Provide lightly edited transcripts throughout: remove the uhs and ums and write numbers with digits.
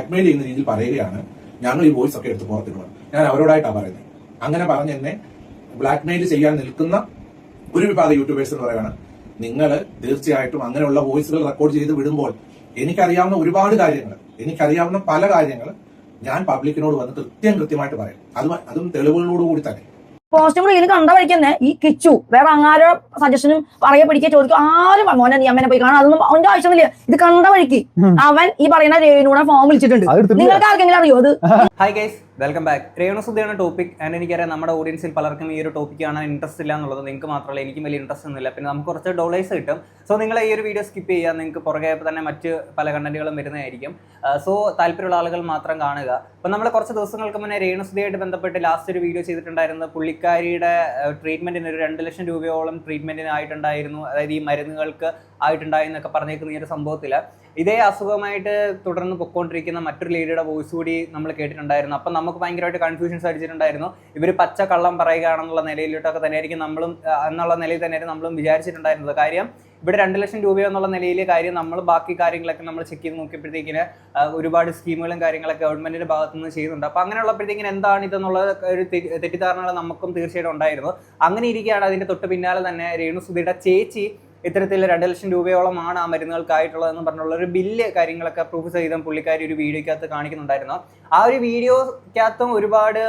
Blackmail ചെയ്യുന്ന രീതിയിൽ പറയുകയാണ് ഞങ്ങൾ ഈ വോയിസ് ഒക്കെ എടുത്ത് പുറത്തിടുന്നത്. ഞാൻ അവരോടായിട്ടാണ് പറയുന്നത്. അങ്ങനെ പറഞ്ഞ് എന്നെ ബ്ലാക്ക്മെയിൽ ചെയ്യാൻ നിൽക്കുന്ന ഒരു വിഭാഗം യൂട്യൂബേഴ്സ് എന്ന് പറയുകയാണ്, നിങ്ങൾ തീർച്ചയായിട്ടും അങ്ങനെയുള്ള വോയിസുകൾ റെക്കോർഡ് ചെയ്ത് വിടുമ്പോൾ എനിക്കറിയാവുന്ന ഒരുപാട് കാര്യങ്ങൾ, എനിക്കറിയാവുന്ന പല കാര്യങ്ങൾ ഞാൻ പബ്ലിക്കിനോട് വന്ന് കൃത്യമായിട്ട് പറയും. അതും തെളിവുകളോടുകൂടി തന്നെ. പോസ്റ്റുകൾ ഇതിന് കണ്ട വഴിക്കന്നെ ഈ കിച്ചു വേറെ അങ്ങാരോ സജഷനും പറയാ പിടിക്കുക ചോദിക്കും, ആരും മോനെ നീ അമ്മനെ പോയി കാണാൻ, അതൊന്നും അവന്റെ ആവശ്യമൊന്നുമില്ല. ഇത് കണ്ട വഴിക്ക് അവൻ ഈ പറയുന്ന രേണുവിടെ ഫോം വിളിച്ചിട്ടുണ്ട്. നിങ്ങൾക്ക് ആർക്കെങ്കിലും അറിയോ അത്? Hi guys, welcome back. രേണുസുധിയാണ് ടോപ്പിക്. ആൻഡ് എനിക്കറിയാം നമ്മുടെ ഓഡിയൻസിൽ പലർക്കും ഈ ഒരു ടോപ്പിക് കാണാൻ ഇൻട്രസ്റ്റ് ഇല്ല എന്നുള്ളത്. നിങ്ങൾക്ക് മാത്രമല്ല, എനിക്കും വലിയ ഇൻട്രസ്റ്റ് ഒന്നുമില്ല. പിന്നെ നമുക്ക് കുറച്ച് ഡോളേഴ്സ് കിട്ടും. സോ നിങ്ങൾ ഈ ഒരു വീഡിയോ സ്കിപ്പ് ചെയ്യുക. നിങ്ങൾക്ക് പുറകെ തന്നെ മറ്റ് പല കണ്ടന്റുകളും വരുന്നതായിരിക്കും. സോ താല്പര്യമുള്ള ആളുകൾ മാത്രം കാണുക. അപ്പം നമ്മൾ കുറച്ച് ദിവസങ്ങൾക്ക് മുന്നേ രേണുസുധിയായിട്ട് ബന്ധപ്പെട്ട് ലാസ്റ്റ് ഒരു വീഡിയോ ചെയ്തിട്ടുണ്ടായിരുന്നത് പുള്ളിക്കാരിയുടെ ട്രീറ്റ്മെന്റിന് ഒരു 2 ലക്ഷം രൂപയോളം ട്രീറ്റ്മെന്റിന് ആയിട്ടുണ്ടായിരുന്നു. അതായത് ഈ മരുന്നുകൾക്ക് ആയിട്ടുണ്ടായി എന്നൊക്കെ പറഞ്ഞേക്കുന്ന ഈ ഒരു സംഭവത്തിൽ ഇതേ അസുഖമായിട്ട് തുടർന്ന് പൊക്കോണ്ടിരിക്കുന്ന മറ്റൊരു ലേഡിയുടെ വോയിസ് കൂടി നമ്മൾ കേട്ടിട്ടുണ്ടായിരുന്നു. അപ്പം നമുക്ക് ഭയങ്കരമായിട്ട് കൺഫ്യൂഷൻസ് അടിച്ചിട്ടുണ്ടായിരുന്നു. ഇവർ പച്ച കള്ളം പറയുകയാണെന്നുള്ള നിലയിലോട്ടൊക്കെ തന്നെയായിരിക്കും നമ്മളും എന്നുള്ള നിലയിൽ തന്നെയായിരുന്നു നമ്മളും വിചാരിച്ചിട്ടുണ്ടായിരുന്നത്. കാര്യം ഇവിടെ 2 ലക്ഷം രൂപയോ എന്നുള്ള നിലയിൽ കാര്യം നമ്മൾ ബാക്കി കാര്യങ്ങളൊക്കെ നമ്മൾ ചെക്ക് ചെയ്ത് നോക്കിയപ്പോഴത്തേക്കിന് ഒരുപാട് സ്കീമുകളും കാര്യങ്ങളൊക്കെ ഗവൺമെന്റിന്റെ ഭാഗത്തു നിന്ന് ചെയ്യുന്നുണ്ട്. അപ്പം അങ്ങനെയുള്ളപ്പോഴത്തേക്കിന് എന്താണ് ഇതെന്നുള്ള ഒരു തെറ്റിദ്ധാരണകൾ നമുക്കും തീർച്ചയായിട്ടും ഉണ്ടായിരുന്നു. അങ്ങനെ ഇരിക്കുകയാണ് അതിന്റെ തൊട്ട് പിന്നാലെ തന്നെ രേണുസുധിയുടെ ചേച്ചി ഇത്തരത്തിൽ 2 ലക്ഷം രൂപയോളമാണ് ആ മരുന്നുകൾക്കായിട്ടുള്ളതെന്ന് പറഞ്ഞുള്ള ഒരു ബില്ല് കാര്യങ്ങളൊക്കെ പ്രൂഫ് ചെയ്തും പുള്ളിക്കാരി ഒരു വീഡിയോക്കകത്ത് കാണിക്കുന്നുണ്ടായിരുന്നു. ആ ഒരു വീഡിയോക്കകത്തും ഒരുപാട്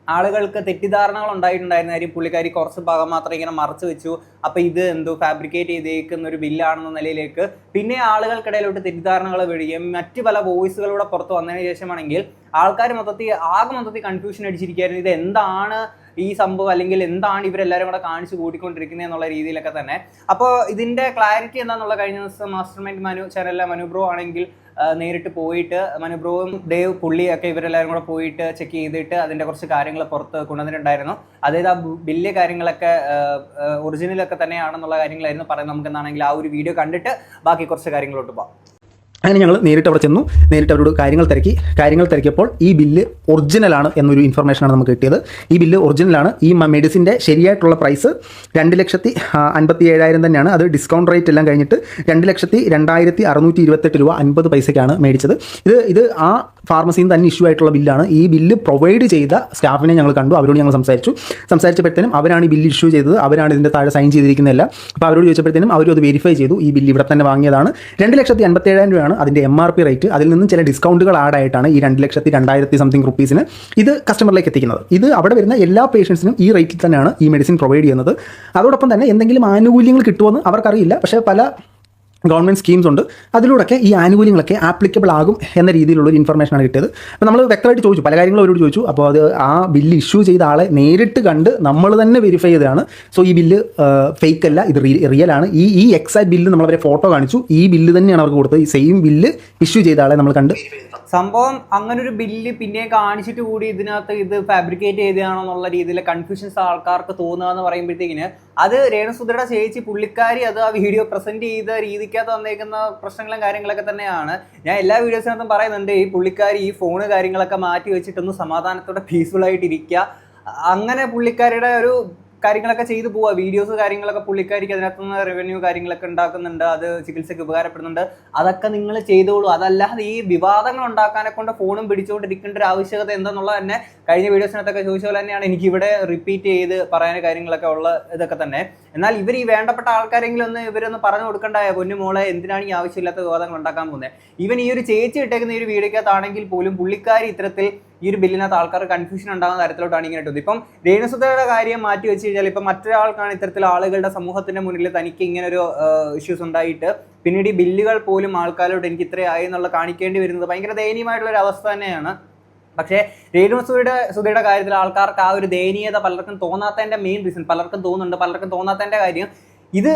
ആളുകൾക്ക് തെറ്റിദ്ധാരണകൾ ഉണ്ടായിട്ടുണ്ടായിരുന്ന കാര്യം പുള്ളിക്കാരി കുറച്ച് ഭാഗം മാത്രം ഇങ്ങനെ മറച്ചു വെച്ചു. അപ്പം ഇത് എന്തോ ഫാബ്രിക്കേറ്റ് ചെയ്തേക്കുന്ന ഒരു ബില്ലാണെന്ന നിലയിലേക്ക് പിന്നെ ആളുകൾക്കിടയിലോട്ട് തെറ്റിദ്ധാരണകൾ വരികയും മറ്റ് പല വോയിസുകളൂടെ പുറത്ത് വന്നതിന് ശേഷമാണെങ്കിൽ ആൾക്കാർ മൊത്തത്തിൽ കൺഫ്യൂഷൻ അടിച്ചിരിക്കുകയായിരുന്നു. ഇത് എന്താണ് ഈ സംഭവം, അല്ലെങ്കിൽ എന്താണ് ഇവരെല്ലാവരും കൂടെ കാണിച്ച് കൂട്ടിക്കൊണ്ടിരിക്കുന്നത് എന്നുള്ള രീതിയിലൊക്കെ തന്നെ. അപ്പോൾ ഇതിന്റെ ക്ലാരിറ്റി എന്താണെന്നുള്ള കഴിഞ്ഞ ദിവസം മാസ്റ്റർ മൈൻഡ് ചാനലിലെ മനു ബ്രോ ആണെങ്കിൽ നേരിട്ട് പോയിട്ട് മനുബ്രോവും ദേവ് പുള്ളിയൊക്കെ ഇവരെല്ലാവരും കൂടെ പോയിട്ട് ചെക്ക് ചെയ്തിട്ട് അതിന്റെ കുറച്ച് കാര്യങ്ങൾ പുറത്ത് കൊണ്ടുവന്നിട്ടുണ്ടായിരുന്നു. അതായത് ആ ബില്ല് കാര്യങ്ങളൊക്കെ ഒറിജിനലൊക്കെ തന്നെയാണെന്നുള്ള കാര്യങ്ങളായിരുന്നു പറയുന്നത്. നമുക്ക് എന്താണെങ്കിൽ ആ ഒരു വീഡിയോ കണ്ടിട്ട് ബാക്കി കുറച്ച് കാര്യങ്ങളോട്ട് പോകാം. അങ്ങനെ ഞങ്ങൾ നേരിട്ട് അവിടെ ചെന്നു. നേരിട്ട് അവരോട് കാര്യങ്ങൾ തിരക്കിയപ്പോൾ ഈ ബില്ല് ഒറിജിനലാണ് എന്നൊരു ഇൻഫർമേഷനാണ് നമുക്ക് കിട്ടിയത്. ഈ ബില്ല് ഒറിജിനലാണ്. ഈ മെഡിസിൻ്റെ ശരിയായിട്ടുള്ള പ്രൈസ് 2,57,000 തന്നെയാണ്. അത് ഡിസ്കൗണ്ട് റേറ്റ് എല്ലാം കഴിഞ്ഞിട്ട് 2,02,628 രൂപ 50 പൈസയ്ക്കാണ് മേടിച്ചത്. ഇത് ആ ഫാർമസിയിൽ നിന്ന് തന്നെ ഇഷ്യൂ ആയിട്ടുള്ള ബില്ലാണ്. ഈ ബില്ല് പ്രൊവൈഡ് ചെയ്ത സ്റ്റാഫിനെ ഞങ്ങൾ കണ്ടു. അവരോട് ഞങ്ങൾ സംസാരിച്ചപ്പോഴത്തേനും അവരാണ് ഈ ബില്ല് ഇഷ്യൂ ചെയ്തത്. അവരാണ് ഇതിൻ്റെ താഴെ സൈൻ ചെയ്തിരിക്കുന്നതല്ല. അപ്പോൾ അവരോട് ചോദിച്ചപ്പോഴത്തേനും അവരും അത് വെരിഫൈ ചെയ്തു. ഈ ബില്ല് ഇവിടെ തന്നെ വാങ്ങിയതാണ്. 2,57,000 രൂപയാണ് അതിൻ്റെ MRP റേറ്റ്. അതിൽ നിന്നും ചില ഡിസ്കൗണ്ടുകൾ ആഡായിട്ടാണ് ഈ 2,02,000 സംതിങ് റുപ്പീസിന് ഇത് കസ്റ്റമറിലേക്ക് എത്തിക്കുന്നത്. ഇത് അവിടെ വരുന്ന എല്ലാ പേഷ്യൻസിനും ഈ റേറ്റിൽ തന്നെയാണ് ഈ മെഡിസിൻ പ്രൊവൈഡ് ചെയ്യുന്നത്. അതോടൊപ്പം തന്നെ എന്തെങ്കിലും ആനുകൂല്യങ്ങൾ കിട്ടുമെന്ന് അവർക്കറിയില്ല. പക്ഷേ പല ഗവൺമെൻറ് സ്കീംസ് ഉണ്ട്. അതിലൂടെയൊക്കെ ഈ ആനുകൂല്യങ്ങളൊക്കെ ആപ്ലിക്കബിൾ ആകും എന്ന രീതിയിലുള്ളൊരു ഇൻഫർമേഷനാണ് കിട്ടിയത്. അപ്പോൾ നമ്മൾ വ്യക്തമായിട്ട് ചോദിച്ചു, പല കാര്യങ്ങളും അവരോട് ചോദിച്ചു. അപ്പോൾ അത് ആ ബില്ല് ഇഷ്യൂ ചെയ്ത ആളെ നേരിട്ട് കണ്ട് നമ്മൾ തന്നെ വെരിഫൈ ചെയ്തതാണ്. സോ ഈ ബില്ല് ഫേക്ക് അല്ല, ഇത് റിയൽ ആണ്. ഈ എക്സാക്ട് ബില്ല് നമ്മളവരെ ഫോട്ടോ കാണിച്ചു. ഈ ബില്ല് തന്നെയാണ് അവർക്ക് കൊടുത്തത്. ഈ സെയിം ബില്ല് ഇഷ്യൂ ചെയ്ത ആളെ നമ്മൾ കണ്ട് സംഭവം അങ്ങനൊരു ബില്ല് പിന്നെ കാണിച്ചിട്ട് കൂടി ഇതിനകത്ത് ഇത് ഫാബ്രിക്കേറ്റ് ചെയ്തതാണോ എന്നുള്ള രീതിയിൽ കൺഫ്യൂഷൻസ് ആൾക്കാർക്ക് തോന്നുക എന്ന് പറയുമ്പോഴത്തേക്കിന് അത് രേണുസുധിയുടെ ചേച്ചി പുള്ളിക്കാരി അത് ആ വീഡിയോ പ്രസന്റ് ചെയ്ത രീതിക്കകത്ത് വന്നേക്കുന്ന പ്രശ്നങ്ങളും കാര്യങ്ങളൊക്കെ തന്നെയാണ്. ഞാൻ എല്ലാ വീഡിയോസിനകത്തും പറയുന്നുണ്ട്, ഈ പുള്ളിക്കാരി ഈ ഫോണ് കാര്യങ്ങളൊക്കെ മാറ്റി വെച്ചിട്ടൊന്ന് സമാധാനത്തോടെ പീസ്ഫുൾ ആയിട്ട് ഇരിക്കുക. അങ്ങനെ പുള്ളിക്കാരിയുടെ ഒരു കാര്യങ്ങളൊക്കെ ചെയ്തു പോവുക. വീഡിയോസ് കാര്യങ്ങളൊക്കെ പുള്ളിക്കാരിക്ക് അതിനകത്തുനിന്ന് റവന്യൂ കാര്യങ്ങളൊക്കെ ഉണ്ടാക്കുന്നുണ്ട്. അത് ചികിത്സയ്ക്ക് ഉപകാരപ്പെടുന്നുണ്ട്. അതൊക്കെ നിങ്ങൾ ചെയ്തോളൂ. അതല്ലാതെ ഈ വിവാദങ്ങൾ ഉണ്ടാക്കാനെ കൊണ്ട് ഫോണും പിടിച്ചുകൊണ്ടിരിക്കേണ്ട ഒരു ആവശ്യകത എന്താണെന്നുള്ളത് തന്നെ കഴിഞ്ഞ വീഡിയോസിനകത്തൊക്കെ ചോദിച്ച പോലെ തന്നെയാണ് എനിക്കിവിടെ റിപ്പീറ്റ് ചെയ്ത് പറയാൻ കാര്യങ്ങളൊക്കെ ഉള്ള ഇതൊക്കെ തന്നെ. എന്നാൽ ഇവർ ഈ വേണ്ടപ്പെട്ട ആൾക്കാരെങ്കിലും ഇവരൊന്ന് പറഞ്ഞു കൊടുക്കണ്ടായ പൊന്നു മോളെ, എന്തിനാണ് ഈ ആവശ്യമില്ലാത്ത വിവാദങ്ങൾ ഉണ്ടാക്കാൻ പോകുന്നത്. ഈവൻ ഈ ഒരു ചേച്ചി ഇട്ടേക്കുന്ന ഈ ഒരു വീഡിയോക്കകത്താണെങ്കിൽ പോലും പുള്ളിക്കാരി ഇത്തരത്തിൽ ഈ ഒരു ബില്ലിനകത്ത് ആൾക്കാർ കൺഫ്യൂഷൻ ഉണ്ടാകുന്ന തരത്തിലോട്ടാണ് ഇങ്ങനെ ഇട്ടത്. ഇപ്പം രേണുസുധിയുടെ കാര്യം മാറ്റി വെച്ച് കഴിഞ്ഞാൽ ഇപ്പം മറ്റൊരാൾക്കാണ് ഇത്തരത്തിൽ ആളുകളുടെ സമൂഹത്തിന്റെ മുന്നിൽ തനിക്ക് ഇങ്ങനെ ഒരു ഇഷ്യൂസ് ഉണ്ടായിട്ട് പിന്നീട് ഈ ബില്ലുകൾ പോലും ആൾക്കാരോട് എനിക്ക് ഇത്രയായി എന്നുള്ള കാണിക്കേണ്ടി വരുന്നത് ഭയങ്കര ദയനീയമായിട്ടുള്ള ഒരു അവസ്ഥ തന്നെയാണ്. പക്ഷേ രേണുസുധിയുടെ കാര്യത്തിൽ ആൾക്കാർക്ക് ആ ഒരു ദയനീയത പലർക്കും തോന്നാത്തതിന്റെ മെയിൻ റീസൺ, പലർക്കും തോന്നാത്തതിന്റെ കാര്യം ഇത്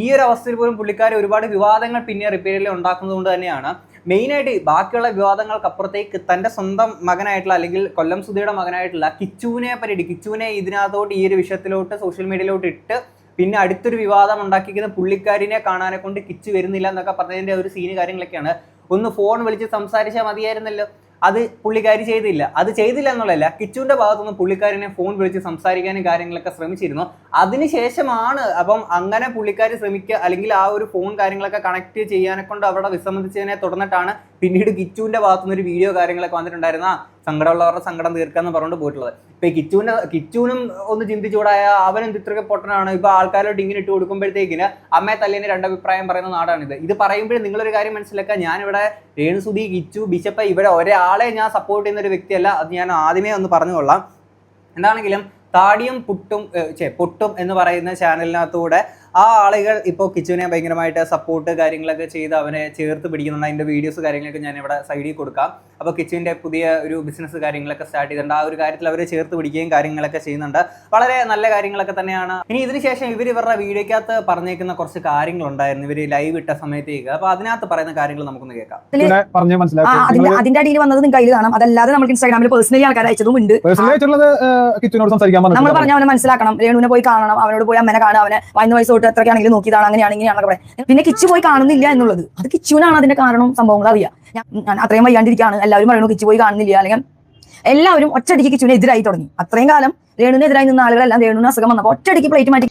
ഈ ഒരു അവസ്ഥയിൽ പോലും പുള്ളിക്കാർ ഒരുപാട് വിവാദങ്ങൾ പിന്നെ റിപ്പീറ്റഡ്ലി ഉണ്ടാക്കുന്നത് കൊണ്ട് തന്നെയാണ്. മെയിനായിട്ട് ബാക്കിയുള്ള വിവാദങ്ങൾക്കപ്പുറത്തേക്ക് തൻ്റെ സ്വന്തം മകനായിട്ടുള്ള അല്ലെങ്കിൽ കൊല്ലം സുധിയുടെ മകനായിട്ടുള്ള കിച്ചുവിനെ ഇതിനകത്തോട്ട് ഈ ഒരു വിഷയത്തിലോട്ട് സോഷ്യൽ മീഡിയയിലോട്ട് ഇട്ട് പിന്നെ അടുത്തൊരു വിവാദം ഉണ്ടാക്കിക്കുന്ന പുള്ളിക്കാരിനെ കാണാനെ കൊണ്ട് കിച്ചു വരുന്നില്ല എന്നൊക്കെ പറഞ്ഞതിൻ്റെ ഒരു സീന് കാര്യങ്ങളൊക്കെയാണ്. ഒന്ന് ഫോൺ വിളിച്ച് സംസാരിച്ചാൽ മതിയായിരുന്നല്ലോ. അത് പുള്ളിക്കാരി ചെയ്തില്ല. അത് ചെയ്തില്ല എന്നുള്ളതല്ല, കിച്ചുവിന്റെ ഭാഗത്തുനിന്ന് പുള്ളിക്കാരിനെ ഫോൺ വിളിച്ച് സംസാരിക്കാനും കാര്യങ്ങളൊക്കെ ശ്രമിച്ചിരുന്നു. അതിനുശേഷമാണ് അപ്പം അങ്ങനെ പുള്ളിക്കാരി ശ്രമിക്കുക, അല്ലെങ്കിൽ ആ ഒരു ഫോൺ കാര്യങ്ങളൊക്കെ കണക്ട് ചെയ്യാനെ കൊണ്ട് അവിടെ വിസമ്മതിച്ചതിനെ തുടർന്നിട്ടാണ് പിന്നീട് കിച്ചുവിന്റെ ഭാഗത്തുനിന്ന് ഒരു വീഡിയോ കാര്യങ്ങളൊക്കെ വന്നിട്ടുണ്ടായിരുന്ന സങ്കടമുള്ളവരുടെ സങ്കടം തീർക്കാന്ന് പറഞ്ഞുകൊണ്ട് പോയിട്ടുള്ളത്. ഇപ്പൊ കിച്ചുവിനും ഒന്ന് ചിന്തിച്ചുകൂടായ, അവനും ഇത്രയൊക്കെ പൊട്ടനാണ്. ഇപ്പൊ ആൾക്കാരോട്ട് ഇങ്ങനെ ഇട്ട് കൊടുക്കുമ്പോഴത്തേക്കിന് അമ്മയെ തല്ലിന് രണ്ടഭിപ്രായം പറയുന്ന നാടാണിത്. ഇത് പറയുമ്പോഴും നിങ്ങളൊരു കാര്യം മനസ്സിലാക്കുക, ഞാനിവിടെ രേണുസുതി, കിച്ചു, ബിഷപ്പ് ഇവിടെ ഒരാളെ ഞാൻ സപ്പോർട്ട് ചെയ്യുന്ന ഒരു വ്യക്തിയല്ല. അത് ഞാൻ ആദ്യമേ ഒന്ന് പറഞ്ഞുകൊള്ളാം. എന്താണെങ്കിലും താടിയും പൊട്ടും എന്ന് പറയുന്ന ചാനലിനകത്തൂടെ ആ ആളുകൾ ഇപ്പോൾ കിച്ചുവിനെ ഭയങ്കരമായിട്ട് സപ്പോർട്ട് കാര്യങ്ങളൊക്കെ ചെയ്ത് അവനെ ചേർത്ത് പിടിക്കുന്നുണ്ട്. അതിൻ്റെ വീഡിയോസ് കാര്യങ്ങളൊക്കെ ഞാൻ ഇവിടെ സൈഡിൽ കൊടുക്കാം. അപ്പോൾ കിച്ചുവിൻ്റെ പുതിയ ഒരു ബിസിനസ് കാര്യങ്ങളൊക്കെ സ്റ്റാർട്ട് ചെയ്തിട്ടുണ്ട്. ആ ഒരു കാര്യത്തിൽ അവർ ചേർത്ത് പിടിക്കുകയും കാര്യങ്ങളൊക്കെ ചെയ്യുന്നുണ്ട്. വളരെ നല്ല കാര്യങ്ങളൊക്കെ തന്നെയാണ്. ഇനി ഇതിനുശേഷം ഇവരുടെ വീഡിയോക്കകത്ത് പറഞ്ഞേക്കുന്ന കുറച്ച് കാര്യങ്ങളുണ്ടായിരുന്നു ഇവർ ലൈവ് ഇട്ട സമയത്തേക്ക്. അപ്പോൾ അതിനകത്ത് പറയുന്ന കാര്യങ്ങൾ നമുക്കൊന്ന് കേൾക്കാം. അതിന്റെ അടിയിൽ വന്നത് നിങ്ങൾക്ക് അതിൽ കാണാം. അതല്ലാതെ നമുക്ക് ഇൻസ്റ്റാഗ്രാമിൽ പേഴ്സണലി ആൾക്കാർ അയച്ചതും ഉണ്ട്. നമ്മൾ പറഞ്ഞ അവനെ മനസ്സിലാക്കണം, രേണുവിനെ പോയി കാണണം, അവനോട് പോയി അമ്മനെ കാണുക, അവനെ 1 വയസ്സ് തൊട്ട് എത്രയാണെങ്കിലും നോക്കിയതാണ്, അങ്ങനെയാണ് ഇങ്ങനെയാണെന്നൊക്കെ പറയാം. പിന്നെ കിച്ചു പോയി കാണുന്നില്ല എന്നുള്ളത് അത് കിച്ചുവിനാണ് അതിന്റെ കാരണം, സംഭവങ്ങൾ അറിയാം. ഞാൻ അത്രയും വയ്യാണ്ടിരിക്കുകയാണ്, എല്ലാവരും പറയണു കിച്ചു പോയി കാണുന്നില്ല, അല്ലെങ്കിൽ എല്ലാവരും ഒറ്റയടിക്ക് കിച്ചുവിന് എതിരായി തുടങ്ങി. അത്രയും കാലം രേണുവിനെതിരായി നിന്ന ആളുകളെല്ലാം രേണുവിന് അസുഖം വന്നപ്പോൾ ഒറ്റയടിക്ക് പ്ലേറ്റ് മാറ്റി.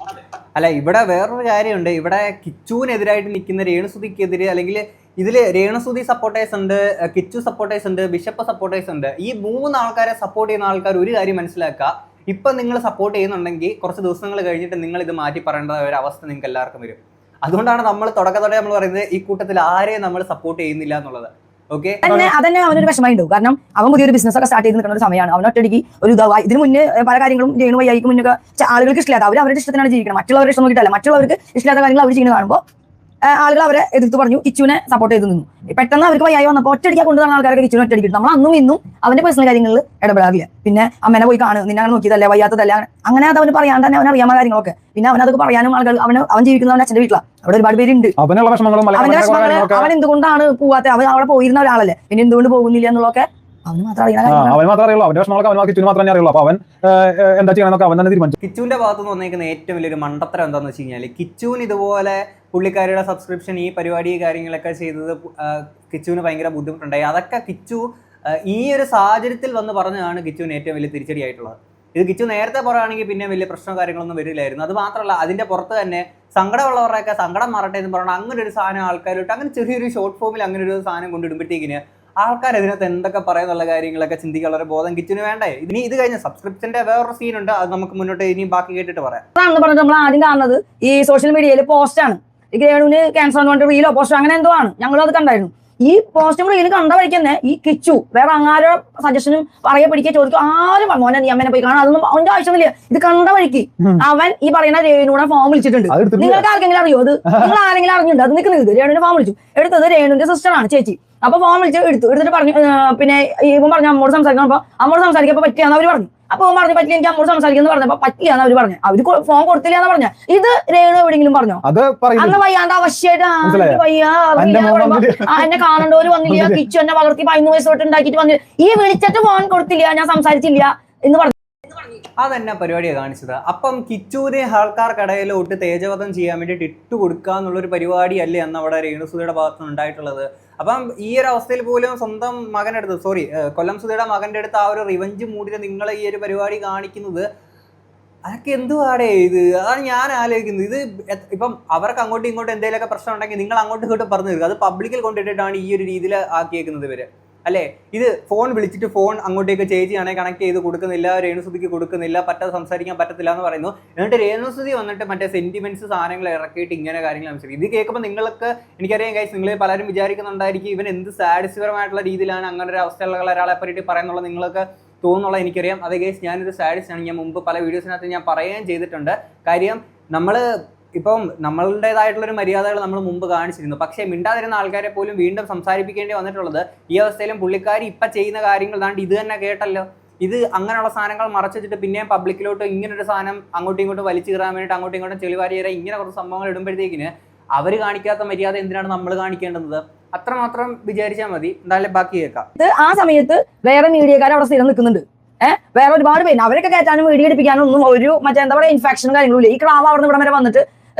അല്ല, ഇവിടെ വേറൊരു കാര്യമുണ്ട്. ഇവിടെ കിച്ചുവിനെതിരായിട്ട് നിൽക്കുന്ന രേണുസുതിക്കെതിരെ, അല്ലെങ്കിൽ ഇതിൽ രേണുസുതി സപ്പോർട്ടേഴ്സ് ഉണ്ട്, കിച്ചു സപ്പോർട്ടേഴ്സ് ഉണ്ട്, ബിഷപ്പ് സപ്പോർട്ടേഴ്സ് ഉണ്ട്. ഈ 3 ആൾക്കാരെ സപ്പോർട്ട് ചെയ്യുന്ന ആൾക്കാർ ഒരു കാര്യം മനസ്സിലാക്കുക, ഇപ്പം നിങ്ങൾ സപ്പോർട്ട് ചെയ്യുന്നുണ്ടെങ്കിൽ കുറച്ച് ദിവസങ്ങൾ കഴിഞ്ഞിട്ട് നിങ്ങൾ ഇത് മാറ്റി പറയേണ്ട ഒരു അവസ്ഥ നിങ്ങൾക്ക് എല്ലാവർക്കും വരും. അതുകൊണ്ടാണ് നമ്മൾ തുടക്കത്തോടെ നമ്മൾ പറയുന്നത് ഈ കൂട്ടത്തിൽ ആരെയും നമ്മൾ സപ്പോർട്ട് ചെയ്യുന്നില്ല എന്നുള്ളത്. ഓക്കെ, അതന്നെ അവനൊരു വിഷമമുണ്ട്. കാരണം അവൻ പുതിയൊരു ബിസിനസ് ഒക്കെ സ്റ്റാർട്ട് ചെയ്ത് നിൽക്കുന്ന ഒരു സമയമാണ്. അവൻ ഒറ്റയടിക്ക് ഒരു ഇതിന് മുന്നേ പല കാര്യങ്ങളും രേണു വയ്യായിക്ക് മുന്നേ ആളുകൾക്ക് ഇഷ്ടമില്ലാത്ത, അവരുടെ ഇഷ്ടത്തിനാണ് ജീവിക്കണം, മറ്റുള്ളവരുടെ ഇഷ്ടം നോക്കിയിട്ടല്ല. മറ്റുള്ളവർക്ക് ഇഷ്ടമില്ലാത്ത കാര്യങ്ങൾ അവർ ചെയ്യുന്നത് കാണുമ്പോൾ ആളുകൾ അവരെ എതിർത്ത് പറഞ്ഞു, കിച്ചുവിനെ സപ്പോർട്ട് ചെയ്ത് നിന്നു. പെട്ടെന്ന് അവർക്ക് വയ്യായി വന്നപ്പോൾ ഒറ്റയടിക്കാൻ കൊണ്ടുവന്ന ആൾക്കാരൊക്കെ കിച്ചുവിനെ ഒറ്റയടിക്കും. നമ്മൾ അന്നും ഇന്നും അവന്റെ പേഴ്സണൽ കാര്യങ്ങളിൽ ഇടപെടാറില്ല. പിന്നെ അമ്മനെ പോയി കാണും, നിന്നെ നോക്കിയതല്ലേ, വയ്യാത്തതല്ല, അങ്ങനെ അത് അവന് പറയാണ്ട് തന്നെ അവൻ അറിയാവുന്ന കാര്യങ്ങളൊക്കെ. പിന്നെ അവനതൊക്കെ പറയാനും ആളുകൾ, അവൻ ജീവിക്കുന്നവൻ അച്ഛന്റെ വീട്ടിലാണ്, അവിടെ ഒരുപാട് പേരുണ്ട്. അവന്റെ വിഷമങ്ങൾ അവൻ എന്തുകൊണ്ടാണ് പോവാത്ത, അവൻ അവിടെ പോയിരുന്ന ഒരാളല്ലേ, പിന്നെ എന്തുകൊണ്ട് പോകുന്നില്ല എന്നുള്ളതൊക്കെ അവന് മാത്രം അറിയുള്ളൂ. അവന്റെ എന്താ ചെയ്യണമെന്നൊക്കെ അവൻ തന്നെ തീരുമാനിച്ചു. കിച്ചുവിന്റെ ഭാഗത്തുനിന്ന് വന്നേക്കുന്ന ഏറ്റവും വലിയൊരു മണ്ടത്തരം എന്താണെന്ന് വെച്ച് കഴിഞ്ഞാൽ, കിച്ചുവിന് ഇതുപോലെ പുള്ളിക്കാരിയുടെ സബ്സ്ക്രിപ്ഷൻ ഈ പരിപാടി കാര്യങ്ങളൊക്കെ ചെയ്തത് കിച്ചുവിന് ഭയങ്കര ബുദ്ധിമുട്ടുണ്ടായി. അതൊക്കെ കിച്ചു ഈ ഒരു സാഹചര്യത്തിൽ വന്ന് പറഞ്ഞതാണ് കിച്ചുവിന് ഏറ്റവും വലിയ തിരിച്ചടിയായിട്ടുള്ളത്. ഇത് കിച്ചു നേരത്തെ പറയുകയാണെങ്കിൽ പിന്നെ വലിയ പ്രശ്നമോ കാര്യങ്ങളൊന്നും വരില്ലായിരുന്നു. അത് മാത്രമല്ല, അതിന്റെ പുറത്ത് തന്നെ സങ്കടമുള്ളവരുടെയൊക്കെ സങ്കടം മാറട്ടെ എന്ന് പറഞ്ഞാൽ അങ്ങനെ ഒരു സാധനം ആൾക്കാരിട്ട് അങ്ങനെ ചെറിയൊരു ഷോർട്ട് ഫോമിൽ അങ്ങനെ ഒരു സാധനം കൊണ്ടിടുമ്പോഴത്തേക്കിന് ആൾക്കാർ അതിനകത്ത് എന്തൊക്കെ പറയാന്നുള്ള കാര്യങ്ങളൊക്കെ ചിന്തിക്കാനുള്ള ഒരു ബോധം കിച്ചുവിന് വേണ്ടേ. ഇനി ഇത് കഴിഞ്ഞ സബ്സ്ക്രിപ്ഷന്റെ വേറൊരു സീനുണ്ട്, അത് നമുക്ക് മുന്നോട്ട് ഇനി ബാക്കി കേട്ടിട്ട് പറയാം. പറഞ്ഞിട്ട് നമ്മൾ ആദ്യം കാണുന്നത് ഈ സോഷ്യൽ മീഡിയയിൽ പോസ്റ്റാണ്. ഈ രേണുവിന് ക്യാൻസർ എന്ന് പറഞ്ഞിട്ട് റീലോ പോസ്റ്റോ അങ്ങനെ എന്തോ ആണ്, ഞങ്ങളും അത് കണ്ടായിരുന്നു. ഈ പോസ്റ്റും റീലും കണ്ട വഴിക്ക് തന്നെ ഈ കിച്ചു വേറെ അങ്ങാരോ സജഷനും പറയെ പിടിക്കുക ചോദിക്കും, ആരും മോനെ നീ അമ്മനെ പോയി കാണാം, അതൊന്നും അവന്റെ ആവശ്യമൊന്നുമില്ല. ഇത് കണ്ട വഴിക്ക് അവൻ ഈ പറയുന്ന രേണുവിനെ ഫോം വിളിച്ചിട്ടുണ്ട്. നിങ്ങൾക്ക് ആർക്കെങ്കിലും അറിയോ? അത് നിങ്ങൾ ആരെങ്കിലും അറിഞ്ഞിട്ടുണ്ട്? അത് നിൽക്കുന്നത് രേണുവിനെ ഫോം വിളിച്ചു. എടുത്തത് രേണുവിന്റെ സിസ്റ്ററാണ്, ചേച്ചി. അപ്പൊ ഫോൺ വിളിച്ച് എടുത്തിട്ട് പറഞ്ഞു, പിന്നെ ഇവൻ പറഞ്ഞു അമ്മോട് സംസാരിക്കണം. അപ്പൊ അമ്മോട് സംസാരിക്കപ്പോ പറ്റിയാന്ന് അവര് പറഞ്ഞു. അപ്പൊ അവൻ പറഞ്ഞു പറ്റില്ല, എനിക്ക് അമ്മോട് സംസാരിക്കുന്നു പറഞ്ഞപ്പോ പറ്റില്ലാന്ന് അവര് പറഞ്ഞു. അവര് ഫോൺ കൊടുത്തില്ല എന്ന് പറഞ്ഞ. ഇത് രേണു എവിടെയെങ്കിലും പറഞ്ഞോ? അന്ന് വയ്യാണ്ട് അവശ്യമായിട്ട് വയ്യ എന്നെ കാണേണ്ടവര് വന്നില്ല, കിച്ചു എന്നെ വളർത്തി 15 വയസ്സ് തൊട്ട് ഉണ്ടാക്കിയിട്ട് വന്നില്ല, ഈ വിളിച്ചിട്ട് ഫോൺ കൊടുത്തില്ല, ഞാൻ സംസാരിച്ചില്ല എന്ന് പറഞ്ഞു. അതെന്നെ പരിപാടിയാണ് കാണിച്ചത്. അപ്പം കിച്ചുവിനെ ആൾക്കാർക്കിടയിലോട്ട് തേജവധം ചെയ്യാൻ വേണ്ടിയിട്ട് ഇട്ട് കൊടുക്കുക എന്നുള്ളൊരു പരിപാടിയല്ലേ അന്ന് അവിടെ രേണുസുതിയുടെ ഭാഗത്ത് നിന്ന് ഉണ്ടായിട്ടുള്ളത്. അപ്പം ഈ ഒരു അവസ്ഥയിൽ പോലും സ്വന്തം മകനെടുത്ത് കൊല്ലം സുധിയുടെ മകന്റെ അടുത്ത് ആ ഒരു റിവഞ്ച് മൂഡിൽ നിങ്ങൾ ഈ ഒരു പരിപാടി കാണിക്കുന്നത് അതൊക്കെ എന്തുവാടേ ഇത്? അതാണ് ഞാൻ ആലോചിക്കുന്നത്. ഇത് ഇപ്പം അവർക്ക് അങ്ങോട്ടും ഇങ്ങോട്ടും എന്തെങ്കിലുമൊക്കെ പ്രശ്നം ഉണ്ടെങ്കിൽ നിങ്ങൾ അങ്ങോട്ടും ഇങ്ങോട്ടും പറഞ്ഞു തീർക്കുക. അത് പബ്ലിക്കിൽ കൊണ്ടിട്ടിട്ടാണ് ഈ ഒരു രീതിയിൽ ആക്കിയേക്കുന്നത് ഇവര്, അല്ലേ? ഇത് ഫോൺ വിളിച്ചിട്ട് ഫോൺ അങ്ങോട്ടേക്ക് ചേച്ചിയാണെങ്കിൽ കണക്ട് ചെയ്ത് കൊടുക്കുന്നില്ല, രേണുസുതിക്ക് കൊടുക്കുന്നില്ല, പറ്റാതെ സംസാരിക്കാൻ പറ്റത്തില്ല എന്ന് പറയുന്നു. എന്നിട്ട് രേണുസുതി വന്നിട്ട് മറ്റേ സെന്റിമെന്റ്സ് സാധനങ്ങൾ ഇറക്കിയിട്ട് ഇങ്ങനെ കാര്യങ്ങൾ സംസാരിക്കും. ഇത് കേൾക്കുമ്പോൾ നിങ്ങൾക്ക്, എനിക്കറിയാം ഗൈസ്, നിങ്ങൾ പലരും വിചാരിക്കുന്നുണ്ടായിരിക്കും ഇവൻ എന്ത് സാഡിസ്പരമായിട്ടുള്ള രീതിയിലാണ് അങ്ങനെ ഒരു അവസ്ഥയുള്ള ഒരാളെ പറ്റിയിട്ട് പറയുന്നുള്ളത് നിങ്ങൾക്ക് തോന്നുന്നുള്ള എനിക്കറിയാം. അതേ ഗൈസ്, ഞാനൊരു സാഡിസ്റ്റ് ആണ്. ഞാൻ മുമ്പ് പല വീഡിയോസിനകത്ത് ഞാൻ പറയുകയും ചെയ്തിട്ടുണ്ട്. കാര്യം നമ്മൾ ഇപ്പം നമ്മളുടേതായിട്ടുള്ളൊരു മര്യാദകൾ നമ്മൾ മുമ്പ് കാണിച്ചിരുന്നു. പക്ഷേ മിണ്ടാതിരുന്ന ആൾക്കാരെ പോലും വീണ്ടും സംസാരിപ്പിക്കേണ്ടി വന്നിട്ടുള്ളത് ഈ അവസ്ഥയിലും പുള്ളിക്കാരി ഇപ്പം ചെയ്യുന്ന കാര്യങ്ങൾ ദാണ്ട് ഇത് തന്നെ കേട്ടല്ലോ. ഇത് അങ്ങനെയുള്ള സാധനങ്ങൾ മറച്ചു വെച്ചിട്ട് പിന്നെയും പബ്ലിക്കിലോട്ട് ഇങ്ങനൊരു സാധനം അങ്ങോട്ടും ഇങ്ങോട്ടും വലിച്ചു കയറാൻ വേണ്ടിയിട്ട് അങ്ങോട്ടും ഇങ്ങോട്ടും ചെളിവാരി തരാൻ ഇങ്ങനെ കുറച്ച് സംഭവങ്ങൾ ഇടുമ്പോഴത്തേക്കിന് അവർ കാണിക്കാത്ത മര്യാദ എന്തിനാണ് നമ്മൾ കാണിക്കേണ്ടത്? അത്രമാത്രം വിചാരിച്ചാൽ മതി. എന്തായാലും ബാക്കി കേൾക്കാം. ആ സമയത്ത് വേറെ മീഡിയക്കാർ അവിടെ സ്ഥിരം നിൽക്കുന്നുണ്ട്. വേറെ ഒരുപാട് പേര് അവരൊക്കെ കയറ്റാനും വീഡിയോ എടുപ്പിക്കാനും ഒന്നും ഒരു മറ്റേ എന്താ പറയുക ഇൻഫെക്ഷനും കാര്യങ്ങളും ഇല്ല. ഈ ക്ലാവ് അവിടെ ഇവിടെ വരെ വന്നിട്ട്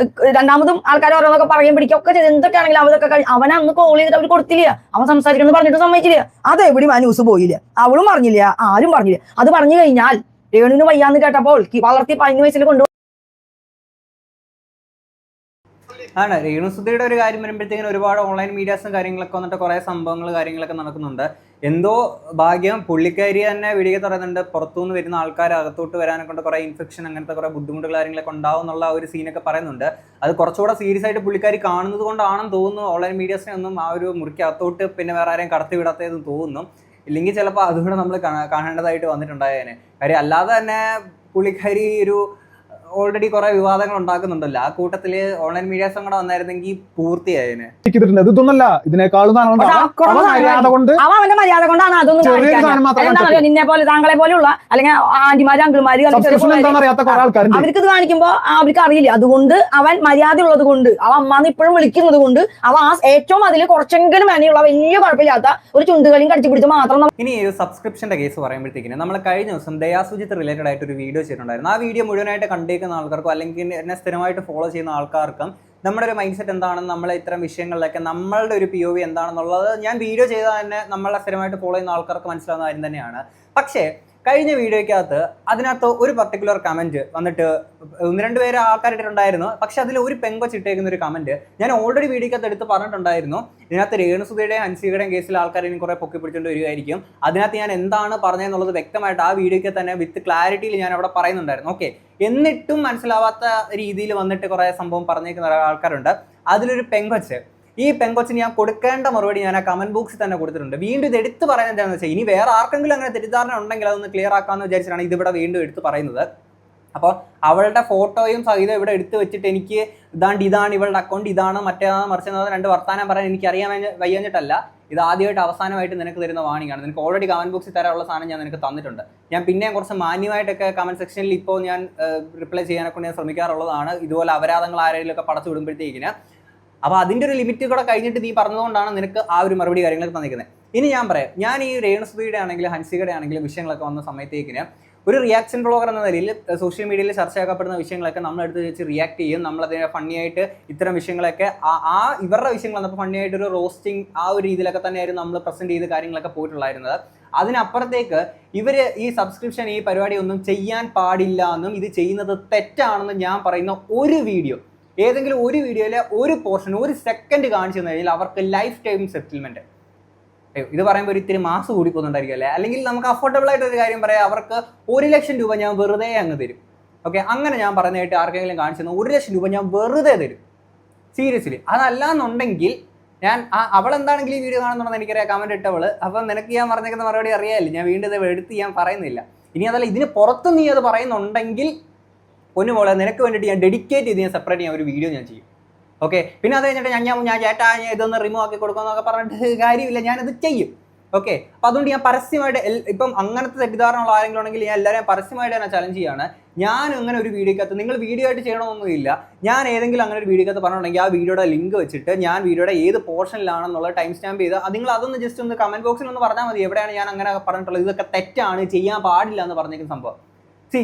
രണ്ടാമതും ആൾക്കാർ ഓരോന്നൊക്കെ പറയുകയും പിടിക്കുകയൊക്കെ ചെയ്ത് എന്തൊക്കെയാണെങ്കിലും അവരൊക്കെ അവനെ അന്ന് കോൾ ചെയ്തിട്ട് അവർ കൊടുത്തില്ല, അവൻ സംസാരിക്കണം പറഞ്ഞിട്ട് സമ്മതിച്ചില്ല. അത് എവിടെയും ആ ന്യൂസ് പോയില്ല, അവളും പറഞ്ഞില്ല, ആരും പറഞ്ഞില്ല. അത് പറഞ്ഞു കഴിഞ്ഞാൽ രേണുവിന് വയ്യാന്ന് കേട്ടപ്പോൾ വളർത്തി 15 വയസ്സിൽ കൊണ്ടു ആണ്. രേണുസുധിയുടെ ഒരു കാര്യം വരുമ്പോഴത്തേക്കും ഒരുപാട് ഓൺലൈൻ മീഡിയാസും കാര്യങ്ങളൊക്കെ വന്നിട്ട് കുറേ സംഭവങ്ങൾ കാര്യങ്ങളൊക്കെ നടക്കുന്നുണ്ട്. എന്തോ ഭാഗ്യം പുള്ളിക്കാരി തന്നെ വീഡിയോ പറയുന്നുണ്ട്, പുറത്തുനിന്ന് വരുന്ന ആൾക്കാർ അകത്തോട്ട് വരാനെ കൊണ്ട് കുറേ ഇൻഫെക്ഷൻ അങ്ങനത്തെ കുറേ ബുദ്ധിമുട്ടുകൾ കാര്യങ്ങളൊക്കെ ഉണ്ടാവും എന്നുള്ള ഒരു സീനൊക്കെ പറയുന്നുണ്ട്. അത് കുറച്ചുകൂടെ സീരിയസ് ആയിട്ട് പുള്ളിക്കാരി കാണുന്നത് കൊണ്ടാണെന്ന് തോന്നുന്നു. ഓൺലൈൻ മീഡിയാസിനെ ഒന്നും ആ ഒരു മുറിക്ക് അകത്തോട്ട് പിന്നെ വേറെ ആരെയും കടത്തി വിടാത്തതെന്ന് തോന്നുന്നു. ഇല്ലെങ്കിൽ ചിലപ്പോൾ അതുകൂടെ നമ്മൾ കാണേണ്ടതായിട്ട് വന്നിട്ടുണ്ടായേനെ. കാര്യം അല്ലാതെ തന്നെ പുള്ളിക്കാരി ഒരു ഓൾറെഡി കുറെ വിവാദങ്ങൾ ഉണ്ടാക്കുന്നുണ്ടല്ലോ. ആ കൂട്ടത്തില് ഓൺലൈൻ മീഡിയാസും കൂടെ വന്നായിരുന്നെങ്കിൽ പൂർത്തിയായേനെ. ഇതൊന്നല്ല, ഇതിനേക്കാളും അവന്റെ മര്യാദ കൊണ്ടാണ് അതൊന്നും നിന്നെ പോലെ താങ്കളെ പോലെയുള്ള അല്ലെങ്കിൽ ആന്റിമാര് അങ്കിൾമാര് അവർക്ക് ഇത് കാണിക്കുമ്പോ അവർക്ക് അറിയില്ല. അതുകൊണ്ട് അവൻ മര്യാദ ഉള്ളത് കൊണ്ട് അവൻ അമ്മാന്ന് ഇപ്പോഴും വിളിക്കുന്നത് കൊണ്ട് അവൻ ആ ഏറ്റവും അതിൽ കുറച്ചെങ്കിലും വേനയുള്ള വലിയ കുഴപ്പമില്ലാത്ത ഒരു ചുണ്ടുകളിയും കടിച്ചു പിടിച്ച് മാത്രം. ഇനി ഒരു സബ്സ്ക്രിപ്ഷന്റെ കേസ് പറയുമ്പോഴത്തേക്കിന് നമ്മൾ കഴിഞ്ഞ ദിവസം ദയാസുജിത്ത് റിലേറ്റഡ് ആയിട്ട് ഒരു വീഡിയോ ചെയ്തിട്ടുണ്ടായിരുന്നു. ആ വീഡിയോ മുഴുവനായിട്ട് കണ്ടേക്കുന്ന ആൾക്കാർക്കും അല്ലെങ്കിൽ എന്നെ സ്ഥിരമായിട്ട് ഫോളോ ചെയ്യുന്ന ആൾക്കാർക്കും നമ്മുടെ ഒരു മൈൻഡ് സെറ്റ് എന്താണെന്ന്, നമ്മളെ ഇത്തരം വിഷയങ്ങളിലൊക്കെ നമ്മളുടെ ഒരു POV എന്താണെന്നുള്ളത് ഞാൻ വീഡിയോ ചെയ്താൽ തന്നെ നമ്മളെ സ്ഥിരമായിട്ട് ഫോളോ ചെയ്യുന്ന ആൾക്കാർക്ക് മനസ്സിലാവുന്ന കാര്യം തന്നെയാണ്. പക്ഷേ കഴിഞ്ഞ വീഡിയോയ്ക്കകത്ത് അതിനകത്ത് ഒരു പർട്ടിക്കുലർ കമന്റ് വന്നിട്ട് 1-2 പേര് ആൾക്കാരിട്ടുണ്ടായിരുന്നു. പക്ഷെ അതിൽ ഒരു പെങ്കൊച്ചിട്ടേക്കുന്ന ഒരു കമന്റ് ഞാൻ ഓൾറെഡി വീഡിയോക്കകത്ത് എടുത്ത് പറഞ്ഞിട്ടുണ്ടായിരുന്നു. ഇതിനകത്ത് രേണുസുധിയുടെയും ഹൻസികയുടെയും കേസിൽ ആൾക്കാർ ഇനി കുറെ പൊക്കി പിടിച്ചുകൊണ്ട് വരികയായിരിക്കും. അതിനകത്ത് ഞാൻ എന്താണ് പറഞ്ഞതെന്നുള്ളത് വ്യക്തമായിട്ട് ആ വീഡിയോയ്ക്ക് തന്നെ വിത്ത് ക്ലാരിറ്റിയിൽ ഞാൻ അവിടെ പറയുന്നുണ്ടായിരുന്നു. ഓക്കെ, എന്നിട്ടും മനസ്സിലാവാത്ത രീതിയിൽ വന്നിട്ട് കുറെ സംഭവം പറഞ്ഞേക്കുന്ന ആൾക്കാരുണ്ട്. അതിലൊരു പെങ്കൊച്ച്, ഈ പെങ്കൊച്ചിന് ഞാൻ കൊടുക്കേണ്ട മറുപടി ഞാൻ ആ കമന്റ് ബോക്സിൽ തന്നെ കൊടുത്തിട്ടുണ്ട്. വീണ്ടും ഇത് എടുത്ത് പറയുന്നത് എന്താണെന്ന് വെച്ചാൽ, ഇനി വേറെ ആർക്കെങ്കിലും അങ്ങനെ തെറ്റിദ്ധാരണ ഉണ്ടെങ്കിൽ അതൊന്ന് ക്ലിയർ ആക്കാമെന്ന് വിചാരിച്ചിട്ടാണ് ഇതിവിടെ വീണ്ടും എടുത്ത് പറയുന്നത്. അപ്പോൾ അവളുടെ ഫോട്ടോയും സഹിതം ഇവിടെ എടുത്ത് വെച്ചിട്ട് എനിക്ക് ഇതാണ് ഇവളുടെ അക്കൗണ്ട്, ഇതാണ് മറ്റേതാണ് മറിച്ചെന്ന് 2 വർത്താനം പറയാൻ എനിക്ക് അറിയാൻ വയ്യാഞ്ഞിട്ടല്ല. ഇത് ആദ്യമായിട്ട് അവസാനമായിട്ട് നിനക്ക് തരുന്ന വാണിംഗാണ്. നിനക്ക് ഓൾറെഡി കമന്റ് ബോക്സിൽ തരാനുള്ള സാധനം ഞാൻ നിനക്ക് തന്നിട്ടുണ്ട്. ഞാൻ പിന്നെയും കുറച്ച് മാന്യമായിട്ടൊക്കെ കമന്റ് സെക്ഷനിൽ ഇപ്പോൾ ഞാൻ റിപ്ലൈ ചെയ്യാനൊക്കെ ഞാൻ ശ്രമിക്കാറുള്ളതാണ്. ഇതുപോലെ അപരാധങ്ങൾ ആരെങ്കിലും ഒക്കെ പടച്ചു വിടുമ്പോഴത്തേക്കിന്. അപ്പോൾ അതിൻ്റെ ഒരു ലിമിറ്റ് കൂടെ കഴിഞ്ഞിട്ട് നീ പറഞ്ഞതുകൊണ്ടാണ് നിനക്ക് ആ ഒരു മറുപടി കാര്യങ്ങളൊക്കെ തന്നിരിക്കുന്നത്. ഇനി ഞാൻ പറയാം, ഞാൻ ഈ രേണുസുധിയുടെ ആണെങ്കിലും ഹൻസികയുടെ ആണെങ്കിലും വിഷയങ്ങളൊക്കെ വന്ന സമയത്തേക്കിന് ഒരു റിയാക്ഷൻ ബ്ലോഗർ എന്ന നിലയിൽ സോഷ്യൽ മീഡിയയിൽ ചർച്ചയാക്കപ്പെടുന്ന വിഷയങ്ങളൊക്കെ നമ്മളെടുത്ത് വെച്ച് റിയാക്ട് ചെയ്യും. നമ്മളതിനെ ഫണ്ണിയായിട്ട് ഇത്തരം വിഷയങ്ങളൊക്കെ ഇവരുടെ വിഷയങ്ങൾ വന്നപ്പോൾ ഫണ്ണിയായിട്ട് ഒരു റോസ്റ്റിംഗ് ആ ഒരു രീതിയിലൊക്കെ തന്നെയായിരുന്നു നമ്മൾ പ്രസന്റ് ചെയ്ത് കാര്യങ്ങളൊക്കെ പോയിട്ടുണ്ടായിരുന്നത്. അതിനപ്പുറത്തേക്ക് ഇവർ ഈ സബ്സ്ക്രിപ്ഷൻ ഈ പരിപാടി ഒന്നും ചെയ്യാൻ പാടില്ല എന്നും ഇത് ചെയ്യുന്നത് തെറ്റാണെന്നും ഞാൻ പറയുന്ന ഒരു വീഡിയോ, ഏതെങ്കിലും ഒരു വീഡിയോയിലെ ഒരു പോർഷൻ 1 സെക്കൻഡ് കാണിച്ചു തന്നു കഴിഞ്ഞാൽ അവർക്ക് ലൈഫ് ടൈം സെറ്റിൽമെന്റ്. ഇത് പറയുമ്പോൾ ഒരു ഇത്തിരി മാസം കൂടി പോകുന്നുണ്ടായിരിക്കും അല്ലേ? അല്ലെങ്കിൽ നമുക്ക് അഫോർഡബിൾ ആയിട്ട് ഒരു കാര്യം പറയാം, അവർക്ക് 1 ലക്ഷം രൂപ ഞാൻ വെറുതെ അങ്ങ് തരും. ഓക്കെ, അങ്ങനെ ഞാൻ പറഞ്ഞതായിട്ട് ആർക്കെങ്കിലും കാണിച്ചു തന്നു 1 ലക്ഷം രൂപ ഞാൻ വെറുതെ തരും, സീരിയസ്ലി. അതല്ല എന്നുണ്ടെങ്കിൽ ഞാൻ അവളെന്താണെങ്കിലും ഈ വീഡിയോ കാണുന്നുണ്ടെന്ന് എനിക്കറിയാം, കമന്റ് ഇട്ടവള്. അപ്പം നിനക്ക് ഞാൻ പറഞ്ഞേക്കുന്ന മറുപടി അറിയാമല്ലോ, ഞാൻ വീണ്ടും ഇത് എടുത്ത് ഞാൻ പറയുന്നില്ല. ഇനി അതല്ല, ഇതിന് പുറത്ത് നീ അത് പറയുന്നുണ്ടെങ്കിൽ പൊന്നുമോളെ നിനക്ക് വേണ്ടിയിട്ട് ഞാൻ ഡെഡിക്കേറ്റ് ചെയ്ത് ഞാൻ സെപ്പറേറ്റ് ചെയ്യാൻ ഒരു വീഡിയോ ഞാൻ ചെയ്യും. ഓക്കെ, പിന്നെ അത് കഴിഞ്ഞിട്ട് ഞാൻ ചേട്ടാ ഇതൊന്ന് റിമൂവ് ആക്കി കൊടുക്കുമെന്നൊക്കെ പറഞ്ഞിട്ട് കാര്യമില്ല, ഞാനത് ചെയ്യും. ഓക്കെ, അപ്പോൾ അതുകൊണ്ട് ഞാൻ പരസ്യമായിട്ട് ഇപ്പം അങ്ങനത്തെ തെറ്റിദ്ധാരണ ഉള്ള ആരെങ്കിലും ഉണ്ടെങ്കിൽ ഞാൻ എല്ലാവരെയും പരസ്യമായിട്ട് തന്നെ ചലഞ്ച് ചെയ്യാണ്. ഞാൻ അങ്ങനെ ഒരു വീഡിയോക്കകത്ത് നിങ്ങൾ വീഡിയോ ആയിട്ട് ചെയ്യണമെന്നൊന്നുമില്ല. ഞാൻ ഏതെങ്കിലും അങ്ങനെ ഒരു വീഡിയോക്കകത്ത് പറഞ്ഞിട്ടുണ്ടെങ്കിൽ ആ വീഡിയോയുടെ ലിങ്ക് വെച്ചിട്ട് ഞാൻ വീഡിയോയുടെ ഏത് പോർഷനിലാണെന്നുള്ള ടൈം സ്റ്റാമ്പ് ചെയ്ത് നിങ്ങൾ അതൊന്ന് ജസ്റ്റ് ഒന്ന് കമന്റ് ബോക്സിൽ ഒന്ന് പറഞ്ഞാൽ മതി, എവിടെയാണ് ഞാൻ അങ്ങനെ പറഞ്ഞിട്ടുള്ളത്, ഇതൊക്കെ തെറ്റാണ്, ചെയ്യാൻ പാടില്ല എന്ന് പറഞ്ഞിരിക്കുന്ന സംഭവം.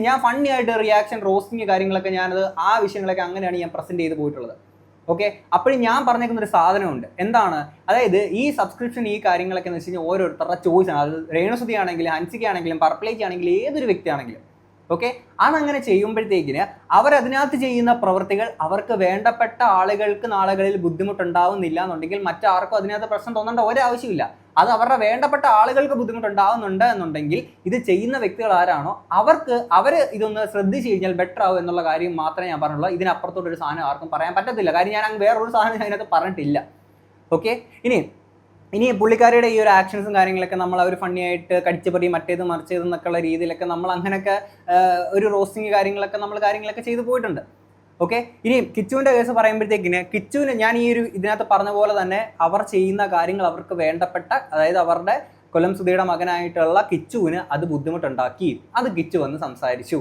ഞാൻ ഫണ്ണി ആയിട്ട് റിയാക്ഷൻ റോസ്റ്റിങ് കാര്യങ്ങളൊക്കെ ഞാനത് ആ വിഷയങ്ങളൊക്കെ അങ്ങനെയാണ് ഞാൻ പ്രസന്റ് ചെയ്ത് പോയിട്ടുള്ളത്. ഓക്കെ, അപ്പോഴും ഞാൻ പറഞ്ഞേക്കുന്ന ഒരു സാധനമുണ്ട്. എന്താണ്? അതായത് ഈ സബ്സ്ക്രിപ്ഷൻ ഈ കാര്യങ്ങളൊക്കെ എന്ന് വെച്ച് കഴിഞ്ഞാൽ ഓരോരുത്തരുടെ ചോയ്സാണ്. അത് രേണുസുധി ആണെങ്കിലും ഹൻസികയാണെങ്കിലും പർപ്പിളേജ് ആണെങ്കിലും ഏതൊരു വ്യക്തിയാണെങ്കിലും ഓക്കെ, അതങ്ങനെ ചെയ്യുമ്പോഴത്തേക്കിന് അവരതിനകത്ത് ചെയ്യുന്ന പ്രവൃത്തികൾ അവർക്ക് വേണ്ടപ്പെട്ട ആളുകൾക്ക് നാളുകളിൽ ബുദ്ധിമുട്ടുണ്ടാവുന്നില്ല എന്നുണ്ടെങ്കിൽ മറ്റാർക്കും അതിനകത്ത് പ്രശ്നം തോന്നേണ്ട ഒരാവശ്യമില്ല. അത് അവരുടെ വേണ്ടപ്പെട്ട ആളുകൾക്ക് ബുദ്ധിമുട്ടുണ്ടാവുന്നുണ്ട് എന്നുണ്ടെങ്കിൽ ഇത് ചെയ്യുന്ന വ്യക്തികൾ ആരാണോ അവർ ഇതൊന്ന് ശ്രദ്ധിച്ചു കഴിഞ്ഞാൽ ബെറ്റർ ആവും എന്നുള്ള കാര്യം മാത്രമേ ഞാൻ പറഞ്ഞുള്ളൂ. ഇതിനപ്പുറത്തോട്ടൊരു സാധനം ആർക്കും പറയാൻ പറ്റത്തില്ല. കാര്യം ഞാൻ വേറൊരു സാധനം അതിനകത്ത് പറഞ്ഞിട്ടില്ല. ഓക്കെ, ഇനി പുള്ളിക്കാരിയുടെ ഈ ഒരു ആക്ഷൻസും കാര്യങ്ങളൊക്കെ നമ്മൾ അവർ ഫണ്ണിയായിട്ട് കടിച്ചുപറി മറ്റേത് മറിച്ചത് എന്നൊക്കെയുള്ള രീതിയിലൊക്കെ നമ്മൾ അങ്ങനെയൊക്കെ ഒരു റോസ്റ്റിങ് കാര്യങ്ങളൊക്കെ ചെയ്തു പോയിട്ടുണ്ട്. ഓക്കെ, ഇനി കിച്ചുവിൻ്റെ കേസ് പറയുമ്പോഴത്തേക്കിന് കിച്ചുവിന് ഞാൻ ഈ ഒരു ഇതിനകത്ത് പറഞ്ഞ പോലെ തന്നെ അവർ ചെയ്യുന്ന കാര്യങ്ങൾ അവർക്ക് വേണ്ടപ്പെട്ട, അതായത് അവരുടെ കൊല്ലം സുധിയുടെ മകനായിട്ടുള്ള കിച്ചുവിന് അത് ബുദ്ധിമുട്ടുണ്ടാക്കി. അത് കിച്ചു വന്ന് സംസാരിച്ചു.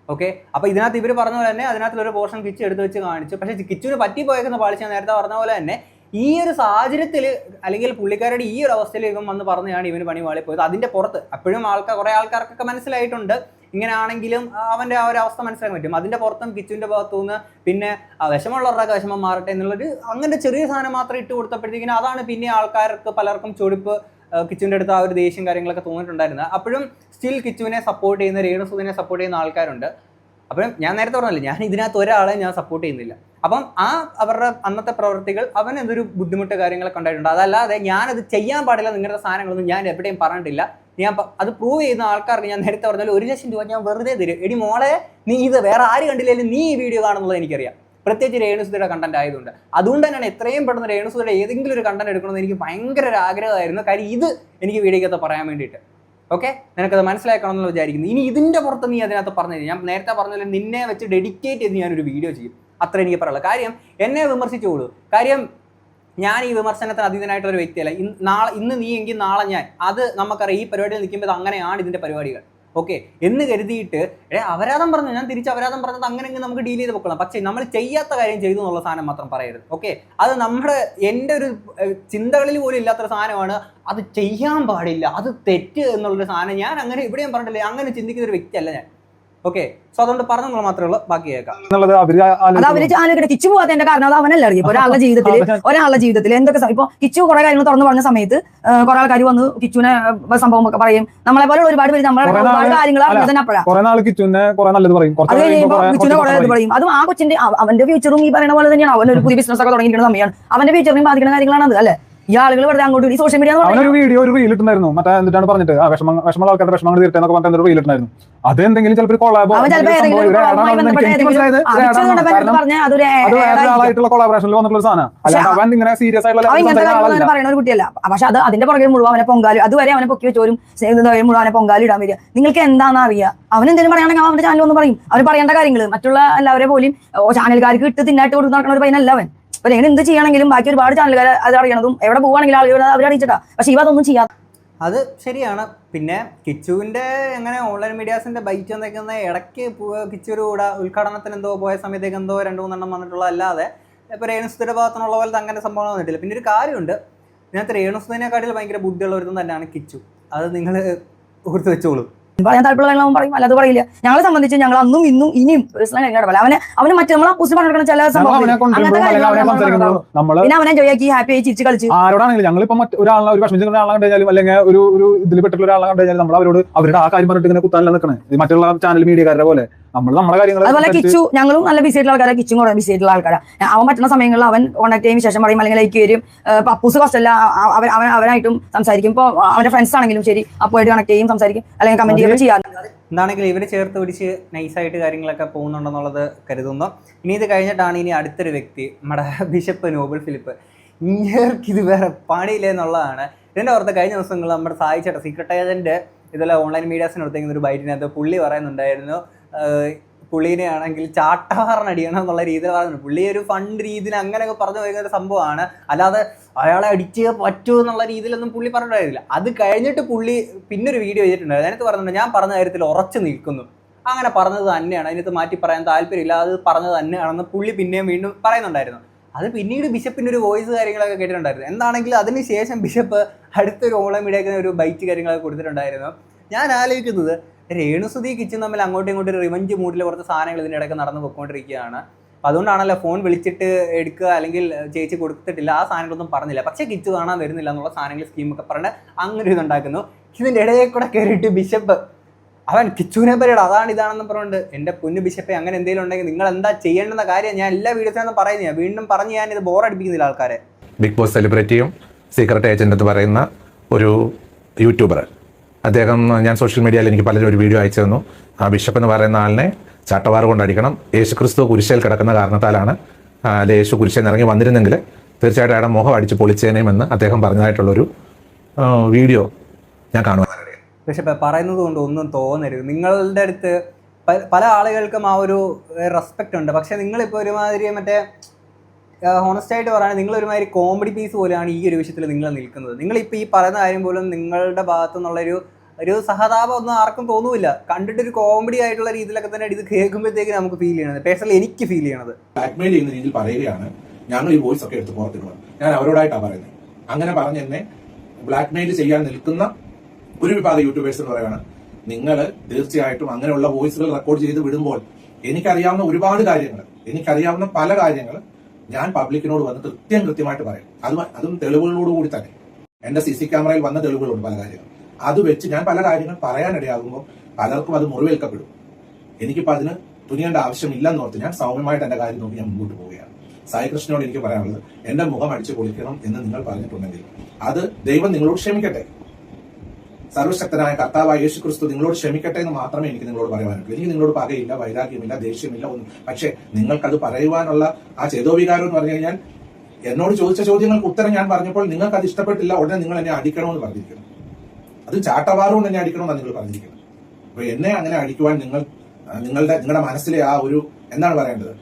ഓക്കെ, അപ്പോൾ ഇതിനകത്ത് ഇവർ പറഞ്ഞ പോലെ തന്നെ അതിനകത്തൊരു പോർഷൻ കിച്ചു എടുത്ത് വെച്ച് കാണിച്ചു. പക്ഷേ കിച്ചുവിന് പറ്റിപ്പോയേക്കുന്ന പാളിച്ച് ഞാൻ നേരത്തെ പറഞ്ഞ പോലെ തന്നെ ഈ ഒരു സാഹചര്യത്തിൽ അല്ലെങ്കിൽ പുള്ളിക്കാരുടെ ഈ ഒരു അവസ്ഥയിൽ ഇവൻ വന്ന് പറഞ്ഞാണ് ഇവന് പണി വാളിപ്പോയത്. അതിൻ്റെ പുറത്ത് അപ്പോഴും കുറേ ആൾക്കാർക്കൊക്കെ മനസ്സിലായിട്ടുണ്ട് ഇങ്ങനെയാണെങ്കിലും അവൻ്റെ ആ ഒരു അവസ്ഥ മനസ്സിലാക്കാൻ പറ്റും. അതിൻ്റെ പുറത്തും കിച്ചുവിൻ്റെ ഭാഗത്തു നിന്ന് പിന്നെ വിഷമമുള്ളവരുടെ വിഷമം മാറട്ടെ എന്നുള്ളൊരു അങ്ങനെ ചെറിയ സാധനം മാത്രം ഇട്ട് കൊടുത്തപ്പോഴത്തേക്കിനും അതാണ് പിന്നെ ആൾക്കാർക്ക് പലർക്കും ചൊടിപ്പ് കിച്ചുവിൻ്റെ അടുത്ത് ആ ഒരു ദേഷ്യം കാര്യങ്ങളൊക്കെ തോന്നിയിട്ടുണ്ടായിരുന്നത്. അപ്പോഴും സ്റ്റിൽ കിച്ചുവിനെ സപ്പോർട്ട് ചെയ്യുന്ന രേണുസുധിനെ സപ്പോർട്ട് ചെയ്യുന്ന ആൾക്കാരുണ്ട്. അപ്പം ഞാൻ നേരത്തെ പറഞ്ഞില്ല, ഞാൻ ഇതിനകത്ത് ഒരാളെ ഞാൻ സപ്പോർട്ട് ചെയ്യുന്നില്ല. അപ്പം അവരുടെ അന്നത്തെ പ്രവൃത്തികൾ അവൻ എന്തൊരു ബുദ്ധിമുട്ട് കാര്യങ്ങളൊക്കെ ഉണ്ടായിട്ടുണ്ട്. അതല്ലാതെ ഞാനത് ചെയ്യാൻ പാടില്ല നിങ്ങളുടെ സാധനങ്ങളൊന്നും ഞാൻ എവിടെയും പറഞ്ഞിട്ടില്ല. ഞാൻ അത് പ്രൂവ് ചെയ്യുന്ന ആൾക്കാർക്ക് ഞാൻ നേരത്തെ പറഞ്ഞാൽ 1 ലക്ഷം രൂപ ഞാൻ വെറുതെ തരും. എടി മോളെ, നീ ഇത് വേറെ ആര് കണ്ടില്ലെങ്കിലും നീ ഈ വീഡിയോ കാണുന്നുള്ളത് എനിക്കറിയാം, പ്രത്യേകിച്ച് രേണുസുധിയുടെ കണ്ടന്റ് ആയതുകൊണ്ട്. അതുകൊണ്ട് തന്നെയാണ് എത്രയും പെട്ടെന്ന് രേണുസുധിയുടെ ഏതെങ്കിലും ഒരു കണ്ടന്റ് എടുക്കണമെന്ന് എനിക്ക് ഭയങ്കര ഒരു ആഗ്രഹമായിരുന്നു. കാര്യം ഇത് എനിക്ക് വീഡിയോക്കകത്ത് പറയാൻ വേണ്ടിയിട്ട്. ഓക്കെ, നിനക്കത് മനസ്സിലാക്കണം എന്ന് വിചാരിക്കുന്നു. ഇനി ഇതിൻ്റെ പുറത്ത് നീ അതിനകത്ത് പറഞ്ഞു, ഞാൻ നേരത്തെ പറഞ്ഞാൽ നിന്നെ വെച്ച് ഡെഡിക്കേറ്റ് ചെയ്ത് ഞാനൊരു വീഡിയോ ചെയ്യും. അത്ര എനിക്ക് പറയാനുള്ളൂ. കാര്യം എന്നെ വിമർശിച്ചോളൂ. കാര്യം ഞാൻ ഈ വിമർശനത്തിന് അതീതനായിട്ടുള്ള ഒരു വ്യക്തിയല്ല. ഇന്ന് നീ എങ്കിൽ നാളെ ഞാൻ. അത് നമുക്കറിയാം. ഈ പരിപാടിയിൽ നിൽക്കുമ്പോൾ അങ്ങനെയാണ് ഇതിൻ്റെ പരിപാടികൾ. ഓക്കെ എന്ന് കരുതിയിട്ട് അപരാധം പറഞ്ഞു, ഞാൻ തിരിച്ച് അപരാധം പറഞ്ഞത് അങ്ങനെയെങ്കിൽ നമുക്ക് ഡീൽ ചെയ്ത് പൊക്കണം. പക്ഷേ നമ്മൾ ചെയ്യാത്ത കാര്യം ചെയ്തു എന്നുള്ള സാധനം മാത്രം പറയരുത്. ഓക്കെ, അത് എൻ്റെ ഒരു ചിന്തകളിൽ പോലും ഇല്ലാത്തൊരു സാധനമാണ്. അത് ചെയ്യാൻ പാടില്ല, അത് തെറ്റ് എന്നുള്ളൊരു സാധനം ഞാൻ അങ്ങനെ ഇവിടെയും പറഞ്ഞിട്ടില്ല. അങ്ങനെ ചിന്തിക്കുന്ന ഒരു വ്യക്തിയല്ല ഞാൻ. ഓക്കെ, സോ അതുകൊണ്ട് പറഞ്ഞെന്നുള്ള മാത്രമേ ഉള്ളൂ, ബാക്കി കേൾക്കാം. അവര് കിച്ചു പോകാത്തതിന്റെ കാരണം അത് അവനല്ല അറിയാം. ഒരാളുടെ ജീവിതത്തിൽ എന്തൊക്കെ ഇപ്പൊ കിച്ചു കുറെ കാര്യങ്ങൾ തുറന്നു പറഞ്ഞ സമയത്ത് കുറെ ആൾക്കാർ വന്ന് കിച്ചുവിനെ സംഭവം ഒക്കെ പറയും. നമ്മളെ പോലെ ഒരുപാട് പേര് നമ്മളെ ഒരുപാട് കാര്യങ്ങൾ കിച്ചുവിനെ കുറെ ഇത് പറയും. അതും ആ കൊച്ചിന്റെ അവന്റെ ഫ്യൂച്ചറും ഈ പറയുന്ന പോലെ തന്നെയാണ്. അവനൊരു പുതിയ ബിസിനസ് ഒക്കെ തുടങ്ങിയിരിക്കുന്ന സമയമാണ്. അവന്റെ ഫ്യൂച്ചറിനെയും ബാധിക്കുന്ന കാര്യങ്ങളാണ് അത്. അല്ലെ, ഈ ആളുകൾ വെറുതെ അങ്ങോട്ട് സോഷ്യൽ മീഡിയ ഒരു റീൽ ഇട്ടുണ്ടായിരുന്നു. മറ്റേ എന്നിട്ടാണ് പറഞ്ഞിട്ട് വിഷമ ആൾക്കാരുടെ വിഷമങ്ങൾ തീർത്തേന്നൊക്കെ പറഞ്ഞ ഒരു റീൽ ഇട്ടുണ്ടായിരുന്നു. അതെന്തെങ്കിലും ചിലപ്പോൾ കൊളാബോ കൊളാബറേഷനിൽ വന്നിട്ടുള്ള സാധനം. അല്ലാതെ അവൻ ഇങ്ങനെ സീരിയസ് ആയിട്ടുള്ള പറയുന്ന ഒരു കുട്ടിയല്ല. പക്ഷെ അത് അതിന്റെ പുറകെ മുഴുവൻ അവനെ പൊങ്കാലും അതുവരെ അവനെ പൊക്കി വെച്ചോരും മുഴുവൻ അവനെ പൊങ്കാലും ഇടാൻ വരിക. നിങ്ങൾക്ക് എന്താണെന്ന് അറിയാം. അവൻ എന്തെങ്കിലും പറയുകയാണെങ്കിൽ അവന്റെ ചാനൽ ഒന്ന് പറയും. അവർ പറയേണ്ട കാര്യങ്ങൾ മറ്റുള്ള എല്ലാവരെ പോലും ചാനൽക്കാർക്ക് ഇട്ട് തിന്നായിട്ട് കൊടുത്ത് നടക്കുന്ന ഒരു പയ്യനല്ല അവൻ. അപ്പൊ നിങ്ങൾ എന്ത് ചെയ്യണമെങ്കിലും ബാക്കി ഒരുപാട് ചാനലുകാർ അത് അറിയണതും എവിടെ പോവുകയാണെങ്കിലും ആളുകൾ അവരറിയിച്ചിട്ടാ. പക്ഷെ ഇവ അതൊന്നും ചെയ്യാത്ത അത് ശരിയാണ്. പിന്നെ കിച്ചുവിൻ്റെ എങ്ങനെ ഓൺലൈൻ മീഡിയാസിൻ്റെ ബൈറ്റ് എന്നൊക്കെ ഇടയ്ക്ക് കിച്ചു ഒരു ഉദ്ഘാടനത്തിന് എന്തോ പോയ സമയത്തേക്ക് എന്തോ 2-3 വന്നിട്ടുള്ള അല്ലാതെ ഇപ്പോൾ രേണുസുധിയുടെ ഭാഗത്തുനിന്നുള്ള പോലത്തെ അങ്ങനെ സംഭവം വന്നിട്ടില്ല. പിന്നെ ഒരു കാര്യമുണ്ട്, ഇതിനകത്ത് രേണുസുധിനെക്കാട്ടിൽ ഭയങ്കര ബുദ്ധിയുള്ളവരും തന്നെയാണ് കിച്ചു. അത് നിങ്ങൾ ഓർത്ത് വെച്ചോളൂ. പറയാൻ താല്പര്യമുള്ള പറയും, അല്ലാതെ പറയില്ല. ഞങ്ങളെ സംബന്ധിച്ച് ഞങ്ങൾ അന്നും ഇന്നും ഇനിയും അവന് മറ്റേ നമ്മളെ പുസ്തകം പറഞ്ഞിരിക്കുന്ന ചില സംഭവം പിന്നെ അവനെ ജോയാക്കി ഹാപ്പി ആയി ചിരിച്ച് കളിച്ച് ആരോടാണെങ്കിലും ഞങ്ങളിപ്പോ ഒരാളെ ഒരു വിഷമിച്ച ആളെ കണ്ടു കഴിഞ്ഞാലും അല്ലെങ്കിൽ ഒരു ഇതിൽ പെട്ടുള്ള ഒരാളെ കണ്ടു കഴിഞ്ഞാൽ നമ്മൾ അവരോട് അവരുടെ ആ കാര്യം പറഞ്ഞിട്ട് ഇങ്ങനെ കുത്താനല്ല നിൽക്കണേ. മറ്റുള്ള ചാനൽ മീഡിയക്കാരുടെ പോലെ നമ്മളെ കാര്യങ്ങൾ. അതുപോലെ കിച്ചു ഞങ്ങളും നല്ല ബിസി ആയിട്ടുള്ള ആൾക്കാരാണ്. കിച്ചും കുറെ ബിസി ആയിട്ടുള്ള ആൾക്കാരാണ്. അവൻ പറ്റുന്ന സമയങ്ങളിൽ അവൻ കോൺടാക്ട് ചെയ്യുന്ന ശേഷം പറയും, അല്ലെങ്കിൽ ലൈക്ക് വരും. പപ്പൂസ് കുറച്ചല്ല അവനായിട്ടും സംസാരിക്കും. ഇപ്പോൾ അവന്റെ ഫ്രണ്ട്സ് ആണെങ്കിലും ശരി അപ്പോയിട്ട് കണക്ട് ചെയ്യും, സംസാരിക്കും, അല്ലെങ്കിൽ കമന്റ് ചെയ്യുകയും ചെയ്യാറുണ്ട്. എന്താണെങ്കിലും ഇവർ ചേർത്ത് പിടിച്ച് നൈസായിട്ട് കാര്യങ്ങളൊക്കെ പോകുന്നുണ്ടെന്നുള്ളത് കരുതുന്നു. ഇനി ഇത് കഴിഞ്ഞിട്ടാണ് ഇനി അടുത്തൊരു വ്യക്തി, നമ്മുടെ ബിഷപ്പ് നോബൽ ഫിലിപ്പ്. ഇങ്ങേർക്ക് ഇത് വേറെ പണിയില്ല എന്നുള്ളതാണ്. ഇതിൻ്റെ പുറത്ത് കഴിഞ്ഞ ദിവസങ്ങൾ നമ്മുടെ സായിച്ചേട്ട സീക്രട്ട് ഏജന്റ് ഇതുപോലെ ഓൺലൈൻ മീഡിയാസിന് എടുത്തേക്കുന്ന ഒരു ബൈറ്റിനകത്ത് പുള്ളി പറയുന്നുണ്ടായിരുന്നു, പുള്ളീനെ ആണെങ്കിൽ ചാട്ടവാറിനടിയണം എന്നുള്ള രീതിയിൽ പറയുന്നുണ്ട്. പുള്ളി ഒരു ഫണ്ട് രീതിയിൽ അങ്ങനെയൊക്കെ പറഞ്ഞു വരുന്ന ഒരു സംഭവമാണ്. അല്ലാതെ അയാളെ അടിച്ചേ പറ്റൂ എന്നുള്ള രീതിയിലൊന്നും പുള്ളി പറഞ്ഞിട്ടുണ്ടായിരുന്നില്ല. അത് കഴിഞ്ഞിട്ട് പുള്ളി പിന്നൊരു വീഡിയോ ചെയ്തിട്ടുണ്ടായിരുന്നു. അതിനകത്ത് പറഞ്ഞിട്ടുണ്ട്, ഞാൻ പറഞ്ഞ കാര്യത്തിൽ ഉറച്ചു നിൽക്കുന്നു, അങ്ങനെ പറഞ്ഞത് തന്നെയാണ്, അതിനകത്ത് മാറ്റി പറയാൻ താല്പര്യമില്ല, അത് പറഞ്ഞത് തന്നെയാണെന്ന് പുള്ളി പിന്നെയും വീണ്ടും പറയുന്നുണ്ടായിരുന്നു. അത് പിന്നീട് ബിഷപ്പിൻ്റെ ഒരു വോയിസ് കാര്യങ്ങളൊക്കെ കേട്ടിട്ടുണ്ടായിരുന്നു. എന്താണെങ്കിലും അതിനുശേഷം ബിഷപ്പ് അടുത്തൊരു ഓൺലൈൻ മീഡിയക്ക് ഒരു ബൈറ്റ് കാര്യങ്ങളൊക്കെ കൊടുത്തിട്ടുണ്ടായിരുന്നു. ഞാൻ ആലോചിക്കുന്നത് രേണുസുധി കിച്ചും തമ്മിൽ അങ്ങോട്ടും ഇങ്ങോട്ടും റിവഞ്ച് മൂഡിൽ കുറച്ച് സാധനങ്ങൾ ഇതിൻ്റെ ഇടയ്ക്ക് നടന്ന് പോയിക്കൊണ്ടിരിക്കുകയാണ്. അതുകൊണ്ടാണല്ലോ ഫോൺ വിളിച്ചിട്ട് എടുക്കുക അല്ലെങ്കിൽ ചേച്ചി കൊടുത്തിട്ടില്ല, ആ സാധനങ്ങളൊന്നും പറഞ്ഞില്ല. പക്ഷേ കിച്ചു കാണാൻ വരുന്നില്ല എന്നുള്ള സാധനങ്ങൾ സ്കീമൊക്കെ പറഞ്ഞ് അങ്ങനെ ഇതുണ്ടാക്കുന്നു. ഇതിൻ്റെ ഇടയിൽ കൂടെ കയറിയിട്ട് ബിഷപ്പ് അവൻ കിച്ചുവിനെ പരിപാടി അതാണ് ഇതാണെന്ന് പറഞ്ഞുകൊണ്ട്, എൻ്റെ പൊന്നു ബിഷപ്പെ അങ്ങനെ എന്തെങ്കിലും ഉണ്ടെങ്കിൽ നിങ്ങൾ എന്താ ചെയ്യേണ്ടെന്ന കാര്യം ഞാൻ എല്ലാ വീഡിയോസിനകത്തും പറയുന്നത്. വീണ്ടും പറഞ്ഞ് ഞാൻ ഇത് ബോറടിപ്പിക്കുന്നില്ല ആൾക്കാരെ. ബിഗ് ബോസ് സെലിബ്രിറ്റിയും സീക്രട്ട് ഏജന്റ് എന്ന് പറയുന്ന ഒരു യൂട്യൂബർ, അദ്ദേഹം ഞാൻ സോഷ്യൽ മീഡിയയിൽ എനിക്ക് പലരും ഒരു വീഡിയോ അയച്ചു തന്നു. ആ ബിഷപ്പ് എന്ന് പറയുന്ന ആളിനെ ചാട്ടവാറ് കൊണ്ടടിക്കണം, യേശുക്രിസ്തു കുരിശയിൽ കിടക്കുന്ന കാരണത്താലാണ്, യേശു കുരിശയിൽ ഇറങ്ങി വന്നിരുന്നെങ്കിൽ തീർച്ചയായിട്ടും അയാളുടെ മുഖം അടിച്ച് പൊളിച്ചേനേമെന്ന് അദ്ദേഹം പറഞ്ഞതായിട്ടുള്ളൊരു വീഡിയോ ഞാൻ കാണുവാൻ. പക്ഷെ പറയുന്നത് കൊണ്ട് ഒന്നും തോന്നരുത്. നിങ്ങളുടെ അടുത്ത് പല ആളുകൾക്കും ആ ഒരു റെസ്പെക്റ്റ് ഉണ്ട്. പക്ഷെ നിങ്ങളിപ്പോൾ ഒരുമാതിരി മറ്റേ ഹോണസ്റ്റായിട്ട് പറയുകയാണെങ്കിൽ നിങ്ങളൊരുമാതിരി കോമഡി പീസ് പോലെയാണ് ഈ ഒരു വിഷയത്തിൽ നിങ്ങൾ നിൽക്കുന്നത്. നിങ്ങളിപ്പോൾ ഈ പറയുന്ന കാര്യം പോലും നിങ്ങളുടെ ഭാഗത്തു നിന്നുള്ളൊരു സഹതാപം ഒന്നും ആർക്കും തോന്നുന്നില്ല. കണ്ടിട്ടൊരു കോമഡി ആയിട്ടുള്ള രീതിയിലൊക്കെ തന്നെ ഇത് കേൾക്കുമ്പോഴത്തേക്ക് നമുക്ക് ഫീൽ ചെയ്യണത്, പേഴ്സണലി എനിക്ക് ഫീൽ ചെയ്യണത്. ബ്ലാക്ക്മെയിൽ ചെയ്യുന്ന രീതിയിൽ പറയുകയാണ്, ഞങ്ങൾ ഈ വോയിസ് ഒക്കെ എടുത്ത് പുറത്തിടുന്നത്. ഞാൻ അവരോടായിട്ടാണ് പറയുന്നത്. അങ്ങനെ പറഞ്ഞ് എന്നെ ബ്ലാക്ക്മെയിൽ ചെയ്യാൻ നിൽക്കുന്ന ഒരു വിഭാഗം യൂട്യൂബേഴ്സ് എന്ന് പറയുകയാണ്, നിങ്ങൾ തീർച്ചയായിട്ടും അങ്ങനെയുള്ള വോയിസുകൾ റെക്കോർഡ് ചെയ്ത് വിടുമ്പോൾ എനിക്കറിയാവുന്ന ഒരുപാട് കാര്യങ്ങൾ, എനിക്കറിയാവുന്ന പല കാര്യങ്ങൾ ഞാൻ പബ്ലിക്കിനോട് വന്ന് കൃത്യമായിട്ട് പറയും. അതും തെളിവുകളോടുകൂടി തന്നെ. എന്റെ CC ക്യാമറയിൽ വന്ന തെളിവുകളുണ്ട് പല കാര്യങ്ങൾ. അത് വെച്ച് ഞാൻ പല കാര്യങ്ങൾ പറയാനിടയാകുമ്പോൾ പലർക്കും അത് മുറിവേൽക്കപ്പെടും. എനിക്കിപ്പോൾ അതിന് തുനിയേണ്ട ആവശ്യമില്ലെന്ന് ഓർത്ത് ഞാൻ സൗമ്യമായിട്ട് എന്റെ കാര്യം നോക്കി ഞാൻ മുമ്പോട്ട് പോവുകയാണ്. സായികൃഷ്ണനോട് എനിക്ക് പറയാനുള്ളത്, എന്റെ മുഖം അടിച്ചു പൊളിക്കണം എന്ന് നിങ്ങൾ പറഞ്ഞിട്ടുണ്ടെങ്കിൽ അത് ദൈവം നിങ്ങളോട് ക്ഷമിക്കട്ടെ. സർവശക്തനായ കർത്താവായ യേശു ക്രിസ്തു നിങ്ങളോട് ക്ഷമിക്കട്ടെ എന്ന് മാത്രമേ എനിക്ക് നിങ്ങളോട് പറയാനുള്ളൂ. എനിക്ക് നിങ്ങളോട് പകയില്ല, വൈരാഗ്യമില്ല, ദേഷ്യമില്ല ഒന്നും. പക്ഷേ നിങ്ങൾക്കത് പറയുവാനുള്ള ആ ചേതോവികാരം എന്ന് പറഞ്ഞു കഴിഞ്ഞാൽ, എന്നോട് ചോദിച്ച ചോദ്യങ്ങൾക്ക് ഉത്തരം ഞാൻ പറഞ്ഞപ്പോൾ നിങ്ങൾക്ക് അത് ഇഷ്ടപ്പെട്ടില്ല, ഉടനെ നിങ്ങൾ എന്നെ അടിക്കണമെന്ന് പറഞ്ഞിരിക്കുന്നു. അത് ചാട്ടവാറുകൊണ്ട് എന്നെ അടിക്കണമെന്നാണ് നിങ്ങൾ പറഞ്ഞിരിക്കുന്നത്. അപ്പൊ എന്നെ അങ്ങനെ അടിക്കുവാൻ നിങ്ങളുടെ മനസ്സിലെ ആ ഒരു എന്താണ് പറയേണ്ടത്,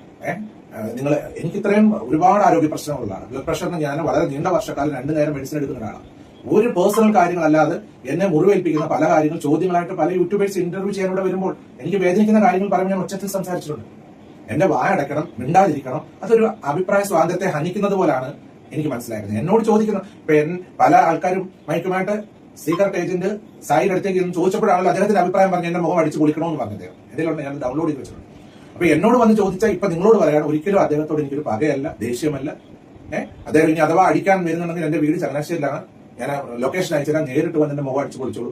നിങ്ങൾ എനിക്ക് ഇത്രയും ഒരുപാട് ആരോഗ്യ പ്രശ്നങ്ങളുള്ളതാണ്. ബ്ലഡ് പ്രഷറിന് ഞാൻ വളരെ നീണ്ട വർഷക്കാലം 2 നേരം മെഡിസിൻ എടുക്കുന്ന ഒരാളാണ്. ഒരു പേഴ്സണൽ കാര്യങ്ങളല്ലാതെ എന്നെ മുറിവേൽപ്പിക്കുന്ന പല കാര്യങ്ങൾ ചോദ്യങ്ങളായിട്ട് പല യൂട്യൂബേഴ്സ് ഇന്റർവ്യൂ ചെയ്യാനിവിടെ വരുമ്പോൾ എനിക്ക് വേദനിക്കുന്ന കാര്യങ്ങൾ പറയുമ്പോൾ ഞാൻ ഉച്ചത്തിൽ സംസാരിച്ചിട്ടുണ്ട്. എന്റെ വായ അടയ്ക്കണം, മിണ്ടാതിരിക്കണം. അതൊരു അഭിപ്രായ സ്വാതന്ത്ര്യത്തെ ഹനിക്കുന്നത് പോലാണ് എനിക്ക് മനസ്സിലാക്കുന്നത്. എന്നോട് ചോദിക്കുന്ന പല ആൾക്കാരും മയക്കുമായിട്ട് സീക്രട്ട് ഏജന്റ് സായിയുടെ അടുത്തേക്ക് ചോദിച്ചപ്പോഴാണല്ലോ അദ്ദേഹത്തിന്റെ അഭിപ്രായം പറഞ്ഞ് എന്റെ മുഖം അടിച്ചു പൊളിക്കണമെന്ന് പറഞ്ഞത്. ഇതിലുണ്ട്, ഞാൻ ഡൗൺലോഡ് ചെയ്ത് വെച്ചിട്ടുണ്ട്. അപ്പൊ എന്നോട് വന്ന് ചോദിച്ചാൽ ഇപ്പൊ നിങ്ങളോട് പറയാണ്, ഒരിക്കലും അദ്ദേഹത്തോട് എനിക്കൊരു പകയല്ല, ദേഷ്യമല്ല. അദ്ദേഹം ഇനി അഥവാ അടിക്കാൻ വരുന്നുണ്ടെങ്കിൽ എന്റെ വീട് ചങ്ങനാശ്ശേരിയിലാണ്, ഞാൻ ലൊക്കേഷൻ അയച്ചുതരാൻ, നേരിട്ട് വന്ന് എന്റെ മുഖം അടിച്ചു പൊളിച്ചോളൂ,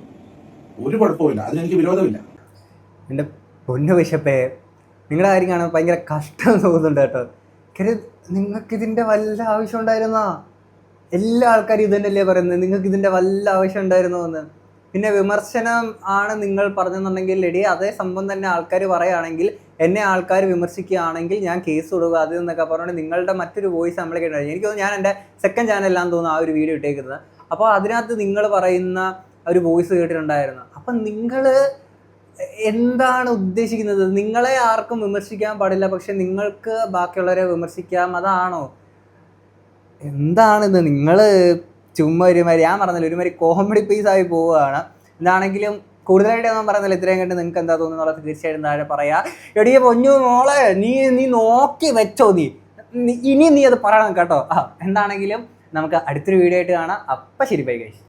ഒരു കുഴപ്പമില്ല, അതിനെനിക്ക് വിരോധമില്ല. എൻ്റെ പൊന്നു വിശപ്പേ, നിങ്ങളുടെ കാര്യം കാണാൻ ഭയങ്കര കഷ്ടം തോന്നുന്നുണ്ട് കേട്ടോ. കാര്യം നിങ്ങൾക്ക് ഇതിൻ്റെ വല്ല ആവശ്യം ഉണ്ടായിരുന്നോ? എല്ലാ ആൾക്കാരും ഇത് തന്നെയല്ലേ പറയുന്നത്, നിങ്ങൾക്ക് ഇതിൻ്റെ വല്ല ആവശ്യം ഉണ്ടായിരുന്നോ എന്ന്. പിന്നെ വിമർശനം ആണ് നിങ്ങൾ പറഞ്ഞെന്നുണ്ടെങ്കിൽ എടി അതേ സംഭവം തന്നെ ആൾക്കാർ പറയുകയാണെങ്കിൽ, എന്നെ ആൾക്കാർ വിമർശിക്കുകയാണെങ്കിൽ ഞാൻ കേസ് കൊടുക്കുക അത് എന്നൊക്കെ പറഞ്ഞുകൊണ്ട് നിങ്ങളുടെ മറ്റൊരു വോയിസ് നമ്മൾ കേട്ടായിരുന്നു. എനിക്ക് തോന്നുന്നു ഞാൻ എൻ്റെ സെക്കൻഡ് ചാനലിലാണെന്ന് തോന്നുന്നു ആ ഒരു വീഡിയോ ഇട്ടേക്കുന്നത്. അപ്പോൾ അതിനകത്ത് നിങ്ങൾ പറയുന്ന ഒരു വോയിസ് കേട്ടിട്ടുണ്ടായിരുന്നു. അപ്പം നിങ്ങൾ എന്താണ് ഉദ്ദേശിക്കുന്നത്? നിങ്ങളെ ആർക്കും വിമർശിക്കാൻ പാടില്ല, പക്ഷെ നിങ്ങൾക്ക് ബാക്കിയുള്ളവരെ വിമർശിക്കാം, അതാണോ? എന്താണിത്? നിങ്ങൾ ചുമ്മാ ഒരുമാതിരി, ഞാൻ പറഞ്ഞില്ല, ഒരുമാതിരി കോമഡി പീസായി പോവുകയാണ്. എന്താണെങ്കിലും കൂടുതലായിട്ട് ഞാൻ പറയുന്നില്ല, ഇത്രയും കണ്ട് നിങ്ങൾക്ക് എന്താ തോന്നുന്നുള്ളത് തീർച്ചയായിട്ടും താഴെ പറയാം. എടിയെ പൊന്നു മോളെ, നീ നോക്കി വെച്ചോ, നീ അത് പറയണം കേട്ടോ. എന്താണെങ്കിലും നമുക്ക് അടുത്തൊരു വീഡിയോ ആയിട്ട് കാണാം. അപ്പം ശരി, ബൈ ഗൈസ്.